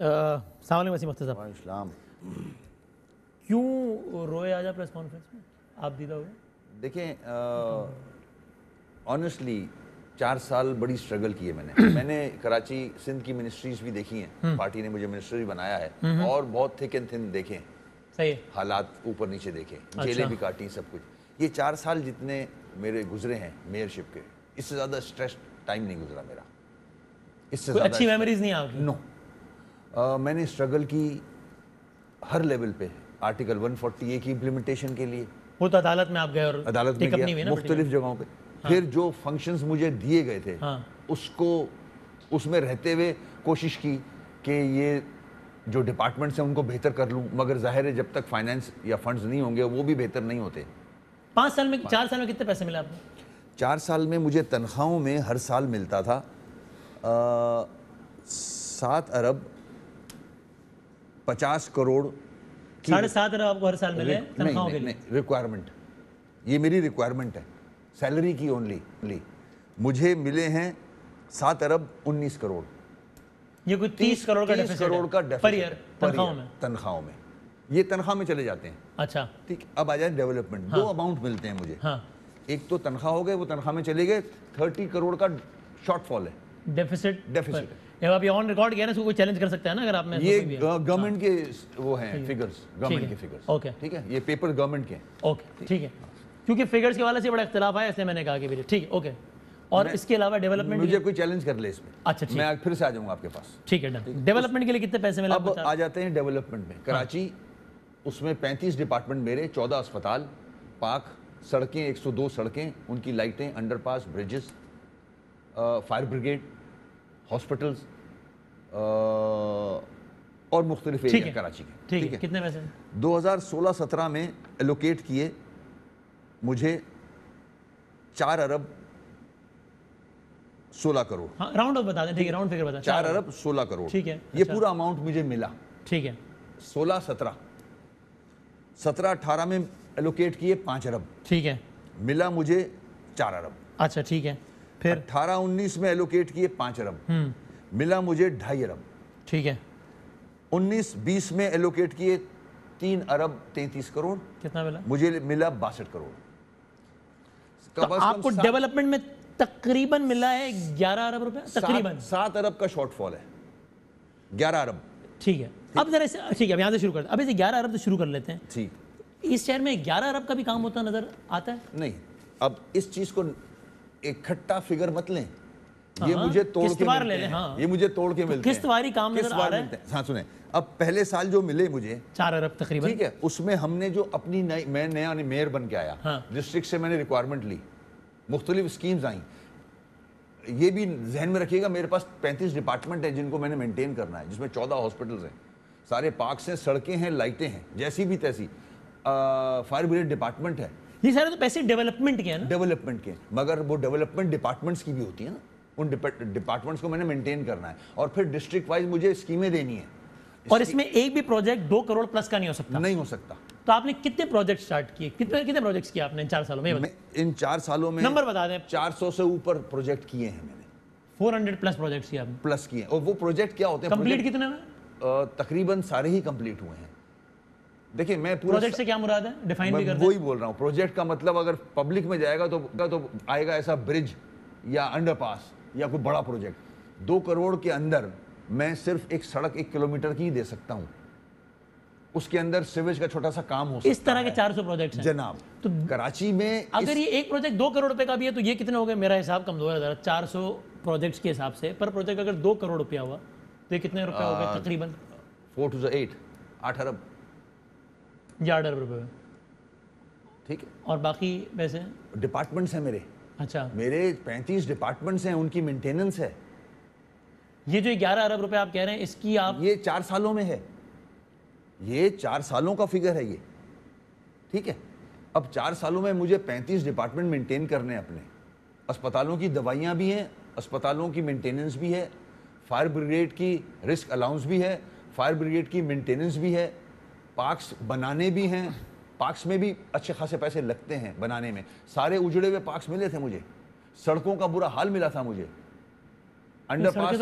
السلام علیکم وسیم اختر صاحب، اسلام کیوں روئے آج آپ پریس کانفرنس میں؟ آپ دیدہ ہوئے؟ دیکھیں آنیسٹلی 4 سال بڑی سٹرگل کی ہے میں نے کراچی سندھ کی منسٹریز بھی دیکھی ہیں، پارٹی نے مجھے منسٹر بھی بنایا ہے اور بہت تھک اینڈ تھن دیکھیں، صحیح حالات اوپر نیچے دیکھیں، جیلیں بھی کاٹی، سب کچھ۔ یہ 4 سال جتنے میرے گزرے ہیں میئرشپ کے، اس سے زیادہ سٹریس ٹائم نہیں گزرا میرا، اس سے کوئی زیادہ اچھی میموریز نہیں آپ کی؟ نو، میں نے سٹرگل کی ہر لیول پہ، آرٹیکل 140A کی امپلیمنٹیشن کے لیے وہ تو عدالت میں آپ گئے اور عدالت میں ٹک اپ نہیں ہوئی گیا، نا مختلف جگہوں پہ، پھر جو فنکشنز مجھے دیے گئے تھے اس میں رہتے ہوئے کوشش کی کہ یہ جو ڈپارٹمنٹس ہیں ان کو بہتر کر لوں، مگر ظاہر ہے جب تک فائنینس یا فنڈز نہیں ہوں گے وہ بھی بہتر نہیں ہوتے۔ 4 سال میں کتنے پیسے ملے آپ کو؟ 4 سال میں مجھے تنخواہوں میں ہر سال ملتا تھا 7 ارب 50 کروڑ 7.5 ارب آپ کو ہر سال ملے تنخواہوں کے لیے؟ ریکوائرمنٹ، یہ میری ریکوائرمنٹ ہے، سیلری کی اونلی مجھے ملے ہیں 7 ارب 19 کروڑ، یہ کوئی 30 کروڑ کا ڈیفیسٹ ہے پر ایئر تنخواہوں میں، یہ تنخواہ میں چلے جاتے ہیں۔ اچھا ٹھیک، اب آ جائے ڈیولپمنٹ، 2 اماؤنٹ ملتے ہیں مجھے، ایک تو تنخواہ ہو گئے، وہ تنخواہ میں چلے گئے، 30 کروڑ کا شارٹ فال ہے، ڈیفیسٹ۔ جب آپ یہ آن ریکارڈ کیا نا، اس کو کوئی چیلنج کر سکتا ہے نا اگر آپ نے؟ یہ گورنمنٹ کے وہ ہیں فگرز، گورنمنٹ کے فگرز، اوکے ٹھیک ہے، یہ پیپر گورنمنٹ کے ہیں، اوکے ٹھیک ہے، کیونکہ فگرز کے حوالے سے بڑا اختلاف ہے، اس لیے میں نے کہا کہ ٹھیک ہے اوکے۔ اور اس کے علاوہ ڈیولپمنٹ مجھے کوئی چیلنج کر لے اس میں، اچھا ٹھیک، میں پھر سے آ جاؤں گا آپ کے پاس، ٹھیک ہے ڈن۔ ڈیولپمنٹ کے لیے کتنے پیسے ملے؟ اب آ جاتے ہیں ڈیولپمنٹ میں، کراچی اس میں 35 ڈپارٹمنٹ میرے، 14 اسپتال، پاک سڑکیں، 102 سڑکیں، ان کی لائٹیں، انڈر پاس، بریجز، فائر بریگیڈ، ہاسپٹلز اور مختلف ایریا کراچی کے، ٹھیک ہے۔ کتنے پیسے 2016-17 میں ایلوکیٹ کیے مجھے 4 ارب 16 کروڑ، ہاں راؤنڈ آف بتا دیں، ٹھیک ہے راؤنڈ فگر بتا، 4 ارب 16 کروڑ، ٹھیک ہے، یہ پورا اماؤنٹ مجھے ملا، ٹھیک ہے۔ 16-17 17-18 میں ایلوکیٹ کیے 5 ارب، ٹھیک ہے، ملا مجھے 4 ارب، اچھا ٹھیک ہے، پھر 18-19 میں ایلوکیٹ کیے 5 ارب، ملا مجھے 2.5 ارب، ٹھیک ہے۔ 19-20 میں ایلوکیٹ کیے 3 ارب 33 کروڑ، کتنا ملا؟ مجھے ملا 62 کروڑ۔ تو آپ کو ڈیولپمنٹ میں تقریباً ملا ہے 11 ارب روپے، تقریباً 7 ارب کا شارٹ فال ہے، 11 ارب، ٹھیک ہے۔ اب ذرا ٹھیک ہے، اب یہاں سے شروع کرتے ہیں، اب اسے 11 ارب سے شروع کر لیتے ہیں۔ ٹھیک، اس شہر میں 11 ارب کا بھی کام ہوتا نظر آتا ہے؟ نہیں، اب اس چیز کو ایک کھٹا فگر مت لیں، یہ مجھے توڑ کے ملتے ہیں، یہ مجھے توڑ کے ملتے ہیں، قسط واری کام نظر آ رہا ہے۔ ہاں سنیں، اب پہلے سال جو ملے مجھے 4 ارب تقریباً، ٹھیک ہے، اس میں ہم نے جو اپنی میں نیا میئر بن کے آیا، ڈسٹرکٹ سے میں نے ریکوائرمنٹ لی، مختلف اسکیمز آئیں، یہ بھی ذہن میں رکھیے گا میرے پاس 35 ڈپارٹمنٹ ہیں جن کو میں نے مینٹین کرنا ہے، جس میں 14 ہاسپٹلز ہیں، سارے پارکس ہیں، سڑکیں ہیں، لائٹیں ہیں، جیسی بھی تیسی، فائر بریگیڈ ڈپارٹمنٹ ہے، یہ سارے تو پیسے ڈیولپمنٹ کے ہیں نا؟ ڈیولپمنٹ کے، مگر وہ ڈیولپمنٹ ڈپارٹمنٹس کی بھی ہوتی ہیں نا، ان ڈپارٹمنٹس کو میں نے مینٹین کرنا ہے، اور پھر ڈسٹرکٹ وائز مجھے اسکیمیں دینی ہیں، اور اس میں ایک بھی پروجیکٹ 2 کروڑ پلس کا نہیں ہو سکتا؟ نہیں ہو سکتا۔ تو آپ نے کتنے پروجیکٹ سٹارٹ کیے، کتنے پروجیکٹس کیے آپ نے ان 4 سالوں میں؟ ان 4 سالوں میں نمبر بتا دیں۔ 400 سے اوپر پروجیکٹ کیے ہیں میں نے، 400 پلس پروجیکٹس کیے آپ نے؟ پلس کیے ہیں، اور وہ پروجیکٹ کیا ہوتے ہیں؟ کمپلیٹ کتنے میں؟ تقریباً سارے ہی کمپلیٹ ہوئے ہیں۔ دیکھیں میں پروجیکٹ سے کیا مراد ہے، ڈیفائن بھی کرتے ہیں؟ وہی بول رہا ہوں، پروجیکٹ کا مطلب اگر پبلک میں جائے گا تو آئے گا ایسا برج یا انڈر پاس یا کوئی بڑا پروجیکٹ، 2 کروڑ کے اندر میں صرف ایک سڑک 1 کلومیٹر کی دے سکتا ہوں، اس کے اندر سیویج کا چھوٹا سا کام ہو سکتا ہے، اس طرح کے 400 پروجیکٹس ہیں جناب۔ تو کراچی میں اگر یہ ایک پروجیکٹ 2 کروڑ روپے کا بھی ہے تو یہ کتنے ہو گئے؟ میرا حساب کمزور ہے ذرا، 400 پروجیکٹس کے حساب سے پر پروجیکٹ اگر 2 کروڑ روپیہ ہوا تو یہ کتنے روپے ہو گئے تقریباً؟ 4 to 8 8 ارب، 8 ارب روپے، ٹھیک ہے۔ اور باقی پیسے ڈپارٹمنٹس ہیں میرے، اچھا میرے 35 ڈپارٹمنٹس ہیں، ان کی مینٹیننس ہے۔ یہ جو 11 ارب روپے آپ کہہ رہے ہیں اس کی آپ، یہ 4 سالوں میں ہے، یہ 4 سالوں کا فگر ہے یہ، ٹھیک ہے۔ اب 4 سالوں میں مجھے 35 ڈپارٹمنٹ مینٹین کرنے اپنے، اسپتالوں کی دوائیاں بھی ہیں، اسپتالوں کی مینٹیننس بھی ہے، فائر بریگیڈ کی رسک الاؤنس بھی ہے، فائر بریگیڈ کی مینٹیننس بھی ہے، پارکس بنانے بھی ہیں، پارکس میں بھی اچھے خاصے پیسے لگتے ہیں بنانے میں، سارے اجڑے ہوئے پارکس ملے تھے مجھے، سڑکوں کا برا حال ملا تھا مجھے، انڈر پاس،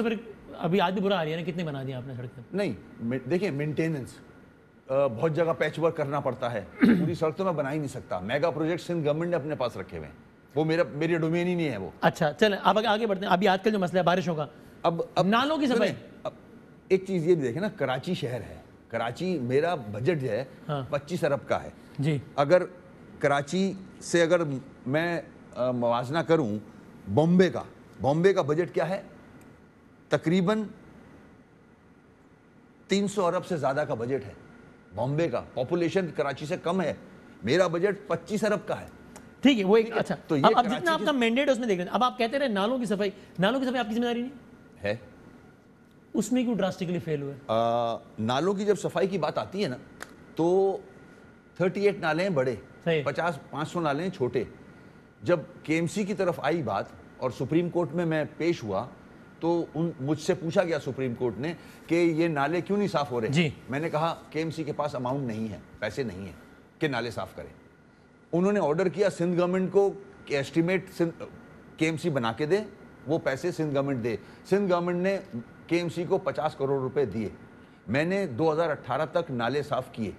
ابھی آج بھی برا حال ہے نا, کتنے بنا دیا آپ نے سڑکیں؟ نہیں دیکھیں, مینٹیننس بہت جگہ پیچ ورک کرنا پڑتا ہے, پوری سڑک تو میں بنا ہی نہیں سکتا. میگا پروجیکٹ سندھ گورنمنٹ نے اپنے پاس رکھے ہوئے ہیں, وہ میری ڈومین ہی نہیں ہے وہ. اچھا چلیں اب آگے بڑھتے ہیں. ابھی آج کل جو مسئلہ ہے بارشوں کا, اب نالوں کی صفائی. ایک چیز یہ بھی دیکھیں نا, کراچی شہر ہے, کراچی میرا بجٹ جو ہے 25 ارب کا ہے جی. اگر کراچی سے اگر میں موازنہ کروں بامبے کا بجٹ کیا ہے, تقریباً 300 ارب سے زیادہ کا بجٹ ہے بامبے کا. پاپولیشن کراچی سے کم ہے, میرا بجٹ 25 ارب کا ہے. ٹھیک ہے وہ ایک اچھا. تو اب جتنا آپ کا مینڈیٹ ہے اس میں دیکھ رہے ہیں, اب آپ کہتے رہے نالوں کی صفائی آپ کی ذمہ داری نہیں ہے, اس میں کیوں ڈراسٹکلی فیل ہوئے؟ نالوں کی جب صفائی کی بات آتی ہے نا تو 38 نالے ہیں بڑے, 500 نالے ہیں چھوٹے. جب KMC کی طرف آئی بات اور سپریم کورٹ میں پیش ہوا تو مجھ سے پوچھا گیا سپریم کورٹ نے کہ یہ نالے کیوں نہیں صاف ہو رہے جی. میں نے کہا KMC کے پاس اماؤنٹ نہیں ہے, پیسے نہیں ہیں کہ نالے صاف کریں. انہوں نے آرڈر کیا سندھ گورنمنٹ کو کہ ایسٹیمیٹ KMC بنا کے دے, وہ پیسے سندھ گورنمنٹ دے. سندھ گورنمنٹ نے KMC کو 50 کروڑ روپے دیے. میں نے 2018 تک نالے صاف کیے,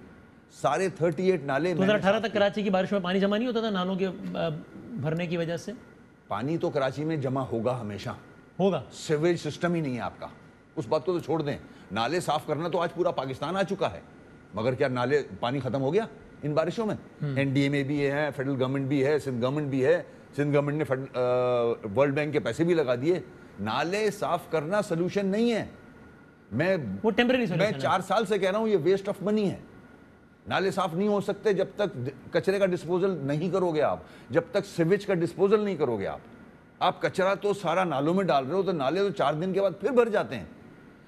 سارے 38 نالے. 2018 تک کراچی کی بارشوں میں پانی جمع نہیں ہوتا تھا نالوں کے بھرنے کی وجہ سے؟ پانی تو کراچی میں جمع ہوگا, ہمیشہ ہوگا. سیویج سسٹم ہی نہیں ہے آپ کا, اس بات کو تو چھوڑ دیں. نالے صاف کرنا تو آج پورا پاکستان آ چکا ہے, مگر کیا نالے پانی ختم ہو گیا ان بارشوں میں؟ NDMA بھی ہے, فیڈرل گورنمنٹ بھی ہے, سندھ گورنمنٹ بھی ہے. سندھ گورنمنٹ نے ورلڈ بینک کے پیسے بھی لگا دیے. نالے صاف کرنا سلوشن نہیں ہے. میں 4 سال سے کہہ رہا ہوں یہ ویسٹ آف منی ہے. نالے صاف نہیں ہو سکتے جب تک کچرے کا ڈسپوزل نہیں کرو گے آپ, جب تک سیویج کا ڈسپوزل نہیں کرو گے آپ. آپ کچرا تو سارا نالوں میں ڈال رہے ہو تو نالے تو 4 دن کے بعد پھر بھر جاتے ہیں.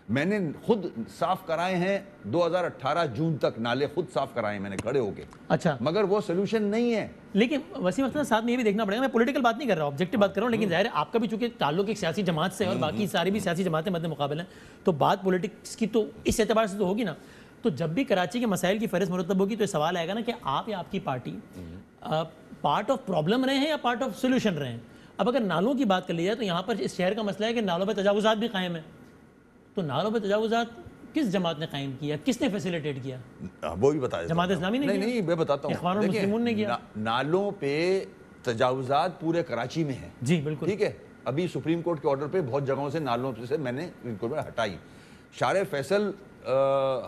میں نے خود صاف کرائے ہیں 2018 جون تک, نالے خود صاف کرائے ہیں میں نے کھڑے ہو کے. اچھا, مگر وہ سلوشن نہیں ہے. لیکن وسیم اختر ساتھ میں یہ بھی دیکھنا پڑے گا, میں پولیٹیکل بات نہیں کر رہا ہوں, آبجیکٹو بات کر رہا ہوں. لیکن ظاہر ہے آپ کا بھی چونکہ تعلق ایک سیاسی جماعت سے اور باقی ساری بھی سیاسی جماعتیں مد مقابل ہیں, تو بات پولیٹکس کی تو اس اعتبار سے تو ہوگی نا. تو جب بھی کراچی کے مسائل کی فہرست مرتب ہوگی تو یہ سوال آئے گا نا کہ آپ یا آپ کی پارٹی پارٹ آف پرابلم رہے ہیں یا پارٹ آف سولوشن رہے ہیں. اب اگر نالوں کی بات کر لی جائے تو یہاں پر اس شہر کا مسئلہ ہے کہ نالوں پہ تجاوزات بھی قائم ہیں. تو نالوں پہ تجاوزات کس جماعت نے قائم کیا, کس نے فیسیلیٹیٹ کیا؟ وہ بھی بتایا, جماعت اسلامی نے کیا؟ نہیں میں بتاتا ہوں. اخوان المسلمون نے کیا. نالوں پہ تجاوزات پورے کراچی میں ہیں. جی بالکل. ٹھیک ہے, ابھی سپریم کورٹ کے آرڈر پہ بہت جگہوں سے نالوں سے میں نے ہٹائی. شارع فیصل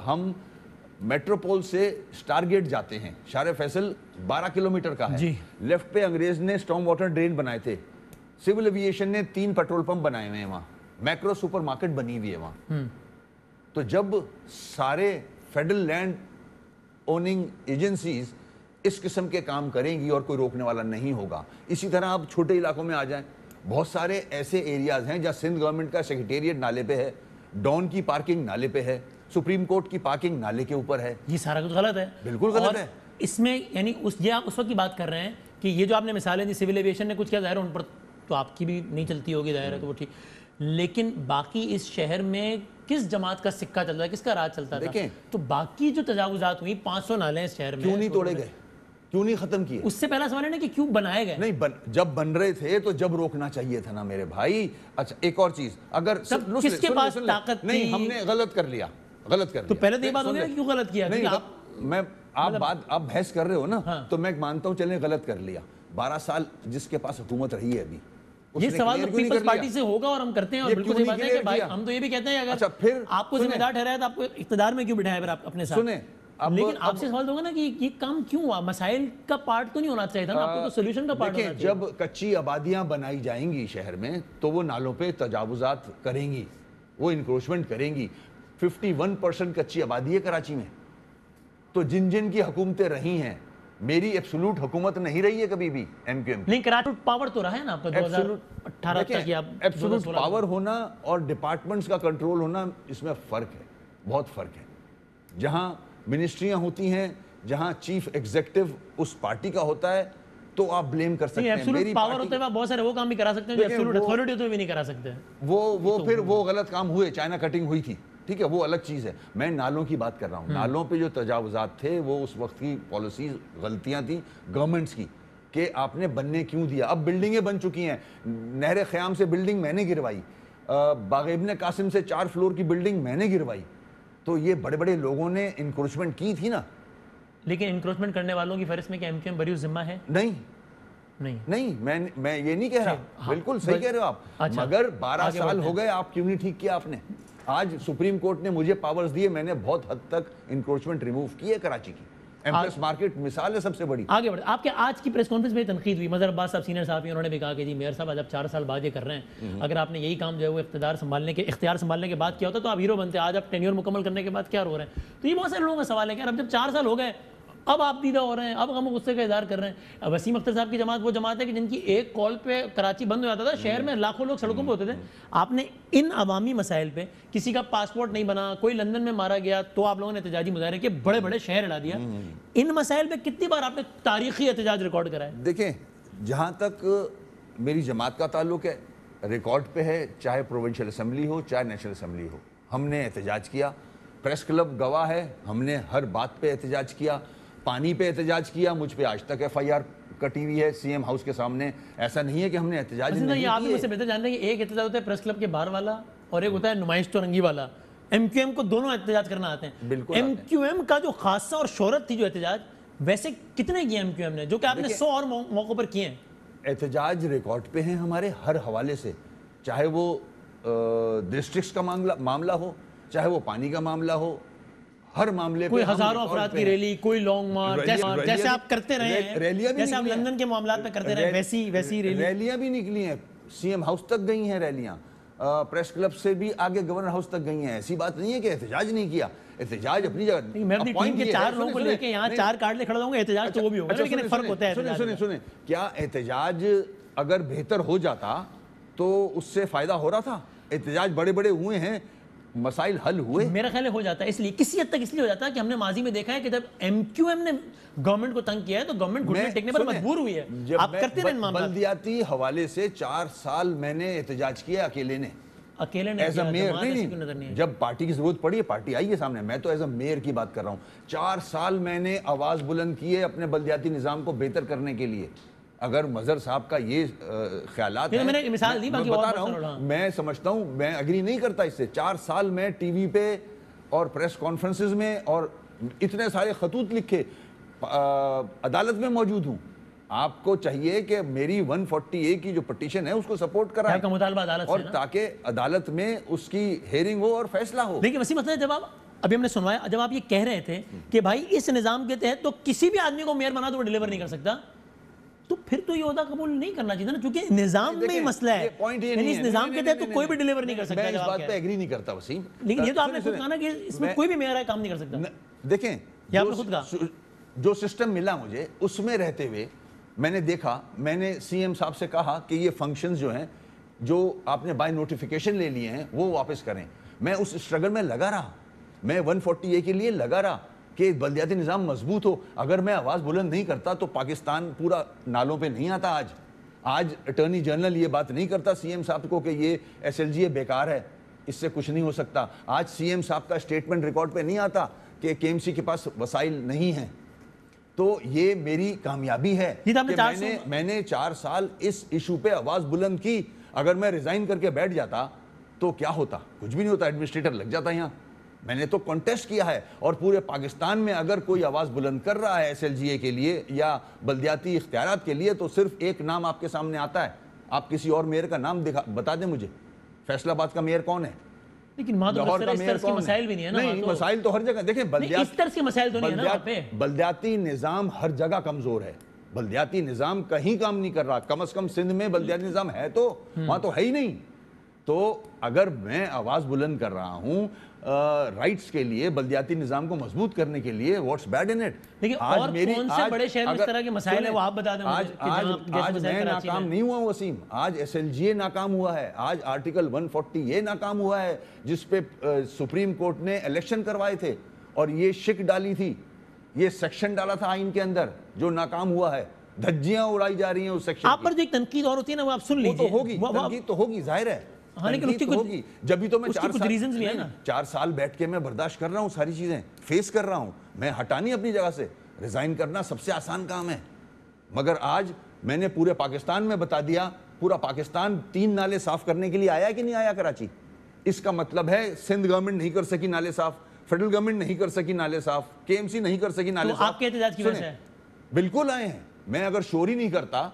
ہم میٹروپول سے سٹار گیٹ جاتے ہیں, شارع فیصل 12 کلومیٹر کا ہے. جی. لیفٹ پہ انگریز نے اسٹارم واٹر ڈرین بنائے تھے, سول ایویشن نے 3 پیٹرول پمپ بنائے ہوئے ہیں وہاں, میکرو سپر مارکیٹ بنی ہوئی ہے وہاں. تو جب سارے فیڈرل لینڈ اوننگ ایجنسیز اس قسم کے کام کریں گی اور کوئی روکنے والا نہیں ہوگا. اسی طرح آپ چھوٹے علاقوں میں آ جائیں, بہت سارے ایسے ایریاز ہیں جہاں سندھ گورنمنٹ کا سیکریٹریٹ نالے پہ ہے, ڈان کی پارکنگ نالے پہ ہے, سپریم کورٹ کی پارکنگ نالے کے اوپر ہے. یہ سارا کچھ غلط ہے, بالکل غلط ہے. اس میں یعنی یہ آپ اس وقت کی بات کر رہے ہیں کہ یہ جو آپ نے مثالیں دی سول ایویشن نے کچھ کیا, ظاہر ان پر تو آپ کی بھی نہیں چلتی ہوگی, ظاہر ہے تو وہ ٹھیک. لیکن باقی اس شہر میں کس جماعت کا سکہ چلتا ہے, کس کا راج چلتا تھا؟ تو باقی جو تجاوزات ہوئی 500 نالے ہیں اس شہر میں, کیوں نہیں توڑے گئے, کیوں نہیں ختم کیے؟ اس سے پہلا سوال ہے نا کہ کیوں بنائے گئے؟ نہیں, جب بن رہے تھے تو جب روکنا چاہیے تھا نا میرے بھائی. اچھا ایک اور چیز, اگر کس کے پاس طاقت تھی؟ نہیں, ہم نے غلط کر لیا. تو پہلے تو یہ بات ہو گئی کیوں غلط کیا؟ آپ بحث کر رہے ہو نا, تو میں مانتا ہوں چلیں غلط کر لیا. 12 سال جس کے پاس حکومت رہی ہے ابھی, یہ سوال تو پیپلز پارٹی سے ہوگا اور ہم کرتے ہیں, اور بالکل صحیح بات ہے کہ بھائی ہم تو یہ بھی کہتے ہیں اگر آپ کو ذمہ دار ٹھہرایا تو آپ کو اقتدار میں کیوں بٹھایا پھر آپ اپنے ساتھ. لیکن آپ سے سوال ہوگا نا کہ یہ کام کیوں ہوا, مسائل کا پارٹ تو نہیں ہونا چاہیے تھا نا, آپ کو تو سولوشن کا پارٹ ہونا چاہیے. جب کچی آبادیاں بنائی جائیں گی شہر میں تو وہ نالوں پہ تجاوزات کریں گی, وہ انکروچمنٹ کریں گی. 51% کچی آبادی ہے کراچی میں, تو جن جن کی حکومتیں رہی ہیں, میری ایبسولوٹ حکومت نہیں رہی ہے کبھی بھی ایم کیو ایم. لیکن کراچی پاور تو رہا ہے نا آپ کا 2018 تک یا ایبسولوٹ پاور ہونا اور ڈپارٹمنٹس کا کنٹرول ہونا, اس میں فرق ہے, بہت فرق ہے. جہاں منسٹریاں ہوتی ہیں, جہاں چیف ایگزیکٹو اس پارٹی کا ہوتا ہے, تو آپ بلیم کر سکتے ہیں. ایبسولوٹ پاور ہوتے ہیں بہت سارے وہ کام بھی کرا سکتے ہیں جو ایبسولوٹ اتھارٹی ہوتے بھی نہیں کرا سکتے. وہ پھر وہ غلط کام ہوئے, چائنا کٹنگ ہوئی تھی, ٹھیک ہے, وہ الگ چیز ہے. میں نالوں کی بات کر رہا ہوں. نالوں پہ جو تجاوزات تھے وہ اس وقت کی پالیسیز غلطیاں تھیں گورنمنٹس کی, کہ آپ نے بننے کیوں دیا. اب بلڈنگیں بن چکی ہیں, نہر خیام سے بلڈنگ میں نے گروائی, باغ ابن قاسم سے 4 فلور کی بلڈنگ میں نے گروائی. تو یہ بڑے بڑے لوگوں نے انکروچمنٹ کی تھی نا. لیکن انکروچمنٹ کرنے والوں کی فہرست میں کیا MQM بری ذمہ ہے؟ نہیں, میں یہ نہیں کہہ رہا. بالکل صحیح کہہ رہے ہو آپ, مگر 12 سال ہو گئے, آپ کیوں نہیں ٹھیک کیا آپ نے؟ آج سپریم کورٹ نے مجھے پاورز دیے, میں نے بہت حد تک انکروچمنٹ ریموو کی ہے کراچی کی. ایمپریس مارکیٹ مثال ہے سب سے بڑی. آگے بڑھیں. آپ کے آج کی پریس کانفرنس میں تنقید ہوئی, مظہر عباس صاحب سینئر صحافی, انہوں نے بھی کہا کہ جی میئر صاحب جب 4 سال بعد یہ کر رہے ہیں, اگر آپ نے یہی کام جو ہے وہ اختیار سنبھالنے کے بعد کیا ہوتا تو آپ ہیرو بنتے. آج آپ ٹینیور مکمل کرنے کے بعد کیا رو رہے ہیں؟ تو یہ بہت سارے لوگوں کا سوال ہے کہ اب جب 4 سال ہو گئے, اب آپ دیدہ ہو رہے ہیں, اب غم و غصے کا اظہار کر رہے ہیں. وسیم اختر صاحب کی جماعت وہ جماعت ہے کہ جن کی ایک کال پہ کراچی بند ہو جاتا تھا, شہر میں لاکھوں لوگ سڑکوں پہ ہوتے تھے. آپ نے ان عوامی مسائل پہ, کسی کا پاسپورٹ نہیں بنا, کوئی لندن میں مارا گیا تو آپ لوگوں نے احتجاجی مظاہرے کے بڑے بڑے شہر ہلا دیا. ان مسائل پہ کتنی بار آپ نے تاریخی احتجاج ریکارڈ کرا ہے؟ دیکھیں, جہاں تک میری جماعت کا تعلق ہے, ریکارڈ پہ ہے, چاہے پروونشل اسمبلی ہو چاہے نیشنل اسمبلی ہو, ہم نے احتجاج کیا. پریس کلب گواہ ہے, ہم نے ہر بات پہ احتجاج کیا. پانی پہ احتجاج کیا, مجھ پہ آج تک FIR کٹی ہوئی ہے CM ہاؤس کے سامنے. ایسا نہیں ہے کہ ہم نے احتجاج نہیں کیا. آپ مجھ سے بہتر جانتے ہیں کہ ایک احتجاج ہوتا ہے پریس کلب کے باہر والا, اور ایک ہوتا ہے نمائش تو رنگی والا. MQM کو دونوں احتجاج کرنا آتے ہیں. بالکل. MQM کا جو خاصہ اور شہرت تھی جو احتجاج, ویسے کتنے کیے MQM نے, جو کہ آپ نے 100 اور موقعوں پر کیے ہیں؟ احتجاج ریکارڈ پہ ہیں ہمارے ہر حوالے سے, چاہے وہ ڈسٹرکٹس کا معاملہ ہو, چاہے وہ پانی کا معاملہ ہو, ہر معاملے پہ. کوئی ہزاروں افراد کی ریلی, کوئی لانگ مارچ, جیسے آپ کرتے رہے ہیں, جیسے آپ لندن کے معاملات پہ کرتے رہے, ویسی ریلیاں بھی نکلی ہیں. CM ہاؤس تک گئی ہیں ریلیاں, پریس کلب سے بھی آگے گورنر ہاؤس تک گئی ہیں. ایسی بات نہیں ہے کہ احتجاج نہیں کیا, احتجاج اپنی جگہ. میں اپنی ٹیم کے 4 لوگوں کو لے کے یہاں 4 کارڈ لے کھڑا ہوں گا, احتجاج تو وہ بھی ہوگا, لیکن ایک فرق ہوتا ہے. سنیں, کیا احتجاج اگر بہتر ہو جاتا تو اس سے فائدہ ہو رہا تھا؟ احتجاج بڑے بڑے ہوئے ہیں, مسائل حل ہوئے. میرا خیال ہو جاتا ہے, اس لیے کسی حد تک اس لیے ہو جاتا ہے کہ ہم نے ماضی میں دیکھا ہے کہ جب MQM نے گورنمنٹ کو تنگ کیا ہے تو گورنمنٹ گھٹنے ٹیکنے پر مجبور ہوئی ہے. آپ کرتے رہے ان معاملات. بلدیاتی حوالے سے 4 سال میں نے احتجاج کیا اکیلے نے, ایز اے میئر. نہیں, جب پارٹی کی ضرورت پڑی ہے پارٹی آئی ہے سامنے, میں تو ایز اے میئر کی بات کر رہا ہوں. 4 سال میں نے آواز بلند کی ہے اپنے بلدیاتی نظام کو بہتر کرنے کے لیے. اگر مظہر صاحب کا یہ خیالات ہیں, میں نے مثال دی, میں بتا رہا ہوں, میں سمجھتا ہوں, میں اگری نہیں کرتا اس سے. 4 سال میں ٹی وی پہ اور پریس کانفرنسز میں اور اتنے سارے خطوط لکھے, عدالت میں موجود ہوں. آپ کو چاہیے کہ میری 140A کی جو پٹیشن ہے اس کو سپورٹ کرائیں, کا مطالبہ عدالت اور تاکہ عدالت میں اس کی ہیئرنگ ہو اور فیصلہ ہو. لیکن وسیم مثلا جب آپ ابھی ہم نے سنوایا, جب آپ یہ کہہ رہے تھے کہ بھائی اس نظام کے تحت تو کسی بھی آدمی کو میئر بنا تو وہ ڈیلیور نہیں کر سکتا, تو پھر تو یہ عہدہ قبول نہیں کرنا چاہیے نا, کیونکہ نظام میں ہی مسئلہ ہے. یعنی اس نظام کے تحت تو کوئی بھی ڈیلیور نہیں کر سکتا. میں اس بات پہ ایگری نہیں کرتا وسیم, لیکن یہ تو آپ نے خود کہا نا کہ اس میں کوئی بھی میئر کام نہیں کر سکتا. دیکھیں, یہ آپ نے خود کہا. جو سسٹم ملا مجھے اس میں رہتے ہوئے میں نے دیکھا, میں نے CM صاحب سے کہا کہ یہ فنکشنز جو ہیں جو آپ نے بائی نوٹیفیکیشن لے لیے ہیں وہ واپس کریں. میں اس اسٹرگل میں لگا رہا, میں 140A کے لیے لگا رہا کہ بلدیاتی نظام مضبوط ہو. اگر میں آواز بلند نہیں کرتا تو پاکستان پورا نالوں پہ نہیں آتا. آج اٹارنی جنرل یہ بات نہیں کرتا CM صاحب کو کہ یہ SLGA بیکار ہے, اس سے کچھ نہیں ہو سکتا. آج CM صاحب کا اسٹیٹمنٹ ریکارڈ پہ نہیں آتا کہ KMC کے پاس وسائل نہیں ہیں. تو یہ میری کامیابی ہے کہ میں نے 4 سال اس ایشو پہ آواز بلند کی. اگر میں ریزائن کر کے بیٹھ جاتا تو کیا ہوتا؟ کچھ بھی نہیں ہوتا, ایڈمنسٹریٹر لگ جاتا یہاں. میں نے تو کنٹیسٹ کیا ہے, اور پورے پاکستان میں اگر کوئی آواز بلند کر رہا ہے SLGA کے لیے یا بلدیاتی اختیارات کے لیے تو صرف ایک نام آپ کے سامنے آتا ہے. آپ کسی اور میئر کا نام بتا دیں مجھے. فیصل آباد کا میئر کون ہے؟ لیکن لاہور کا میئر کون ہے؟ مسائل بھی نہیں ہے نا. نہیں, مسائل تو ہر جگہ. دیکھیں, اس طرح کے مسائل تو نہیں ہے نا وہاں پہ. بلدیاتی نظام ہر جگہ کمزور ہے. بلدیاتی نظام کہیں کام نہیں کر رہا. کم از کم سندھ میں بلدیاتی نظام ہے تو وہاں تو ہے ہی نہیں. تو اگر میں آواز بلند کر رہا ہوں رائٹس کے لیے, بلدیاتی نظام کو مضبوط کرنے کے لیے, واٹس بیڈ ان اٹ؟ لیکن اور کون سے بڑے شہر میں اس طرح کے مسائل ہیں وہ آپ بتا دیں مجھے. آج میں ناکام نہیں ہوا وسیم, آج SLGA ناکام ہوا ہے, آج آرٹیکل 140A ناکام ہوا ہے جس پہ سپریم کورٹ نے الیکشن کروائے تھے اور یہ شک ڈالی تھی, یہ سیکشن ڈالا تھا آئین کے اندر جو ناکام ہوا ہے. دھجیاں اڑائی جا رہی ہیں اس سیکشن. آپ پر جو ایک تنقید اور ہوتی ہے نا وہ آپ سن لیجئے. وہ تو ہوگی, تنقید تو ہوگی, ظاہر ہے. ہاں, لیکن اس کی ہوگی. جبھی تو میں 4 سال بیٹھ کے میں برداشت کر رہا ہوں, ساری چیزیں فیس کر رہا ہوں. میں ہٹا نہیں اپنی جگہ سے. ریزائن کرنا سب سے آسان کام ہے, مگر آج میں نے پورے پاکستان میں بتا دیا پورا پاکستان 3 نالے صاف کرنے کے لیے آیا کہ نہیں آیا کراچی؟ اس کا مطلب ہے سندھ گورنمنٹ نہیں کر سکی نالے صاف، فیڈرل گورنمنٹ نہیں کر سکی نالے صاف، کے ایم سی نہیں کر سکی نالے تو صاف. آپ کے احتجاج کی وجہ سے ہے؟ بالکل آئے ہیں. میں اگر شور ہی نہیں کرتا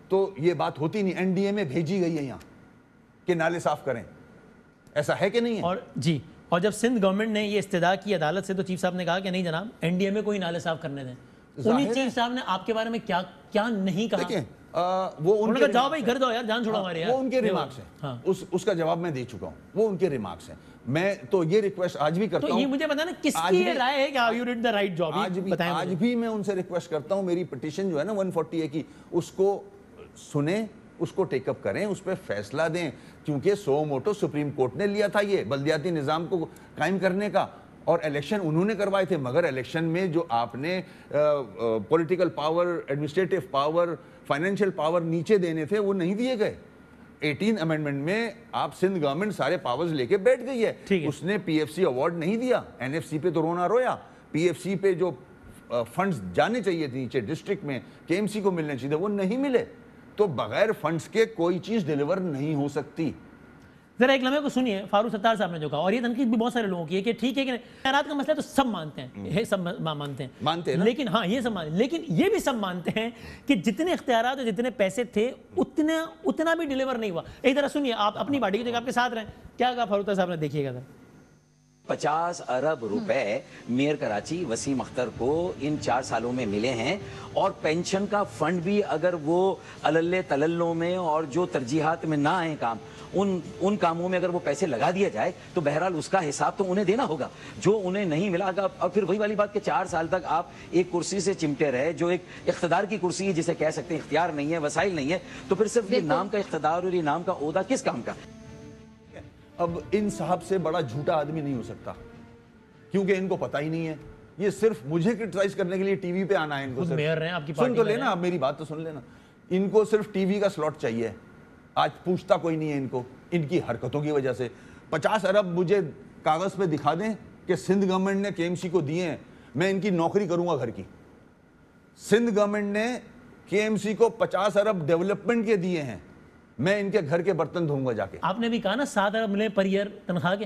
تو یہ بات ہوتی نہیں. این ڈی اے میں بھیجی گئی ہے یہاں کہ نالے صاف کریں. ایسا ہے کہ نہیں ہے؟ اور جی، اور جب سندھ گورنمنٹ نے یہ استدعا کی عدالت سے تو چیف صاحب نے کہا کہ نہیں جناب این ڈی اے میں کوئی نالے صاف کرنے دیں. انہیں چیف صاحب نے آپ کے بارے میں کیا نہیں کہا؟ دیکھیں وہ ان کے جاؤ بھائی گھر جاؤ یار، جان چھوڑو ہمارے یار. وہ ان کے ریمارکس ہیں، اس کا جواب میں دے چکا ہوں. وہ ان کے ریمارکس ہیں. میں تو یہ ریکویسٹ آج بھی کرتا تو ہوں. یہ مجھے پتا نا کس کی یہ رائے ہے کہ how you did the right job. آج بھی میں ان سے ریکویسٹ کرتا ہوں، میری پٹیشن جو ہے نا 140A کی، اس کو سنیں، اس کو ٹیک اپ کریں، اس پہ فیصلہ دیں. کیونکہ سو موٹو سپریم کورٹ نے لیا تھا یہ بلدیاتی نظام کو قائم کرنے کا، اور الیکشن انہوں نے کروائے تھے. مگر الیکشن میں جو آپ نے political power, administrative power, financial power نیچے دینے تھے وہ نہیں دیے گئے. 18 امینڈمنٹ میں آپ سندھ گورنمنٹ سارے پاورز لے کے بیٹھ گئی ہے. اس نے پی ایف سی ایوارڈ نہیں دیا. این ایف سی پہ تو رونا رویا. پی ایف سی پہ جو فنڈز جانے چاہیے تھے نیچے ڈسٹرکٹ میں، کے ایم سی کو ملنے چاہیے وہ نہیں ملے. تو بغیر فنڈز کے کوئی چیز ڈیلیور نہیں ہو سکتی. ذرا ایک لمحے کو سنیے فاروق ستار صاحب نے جو کہا، اور یہ تنقید بھی بہت سارے لوگوں کی ہے کہ ٹھیک ہے کہ خیرات کا مسئلہ تو سب مانتے ہیں، سب مانتے ہیں، لیکن ہاں یہ سب مانتے ہیں، لیکن یہ بھی سب مانتے ہیں کہ جتنے اختیارات اور جتنے پیسے تھے اتنا بھی ڈیلیور نہیں ہوا. ایک طرح سنیے، آپ اپنی باڈی کی جگہ آپ کے ساتھ رہیں. کیا کہا فاروق صاحب نے، دیکھیے گا. 50 ارب روپے میئر کراچی وسیم اختر کو ان 4 سالوں میں ملے ہیں، اور پینشن کا فنڈ بھی اگر وہ اللے تللوں میں اور جو ترجیحات میں نہ آئیں کام، ان کاموں میں اگر وہ پیسے لگا دیا جائے تو بہرحال اس کا حساب تو انہیں دینا ہوگا جو انہیں نہیں ملا. اور پھر وہی والی بات کہ 4 سال تک آپ ایک کرسی سے چمٹے رہے، جو ایک اقتدار کی کرسی ہے جسے کہہ سکتے ہیں اختیار نہیں ہے، وسائل نہیں ہے، تو پھر صرف یہ نام کا اقتدار اور یہ نام کا عہدہ کس کام کا؟ اب ان صاحب سے بڑا جھوٹا آدمی نہیں ہو سکتا، کیونکہ ان کو پتہ ہی نہیں ہے. یہ صرف مجھے کرٹیسائز کرنے کے لیے ٹی وی پہ آنا ہے. ان کو سن تو لینا، آپ میری بات تو سن لینا. ان کو صرف ٹی وی کا سلاٹ چاہیے. آج پوچھتا کوئی نہیں ہے ان کو، ان کی حرکتوں کی وجہ سے. 50 ارب مجھے کاغذ پہ دکھا دیں کہ سندھ گورنمنٹ نے کے ایم سی کو دیے ہیں، میں ان کی نوکری کروں گا گھر کی. سندھ گورنمنٹ نے کے ایم سی کو 50 ارب ڈیولپمنٹ کے دیے ہیں، میں ان کے گھر کے برتن دھوں گا جا کے. آپ نے بھی کہا نا 7 ارب ملے پر ایئر تنخواہ کے،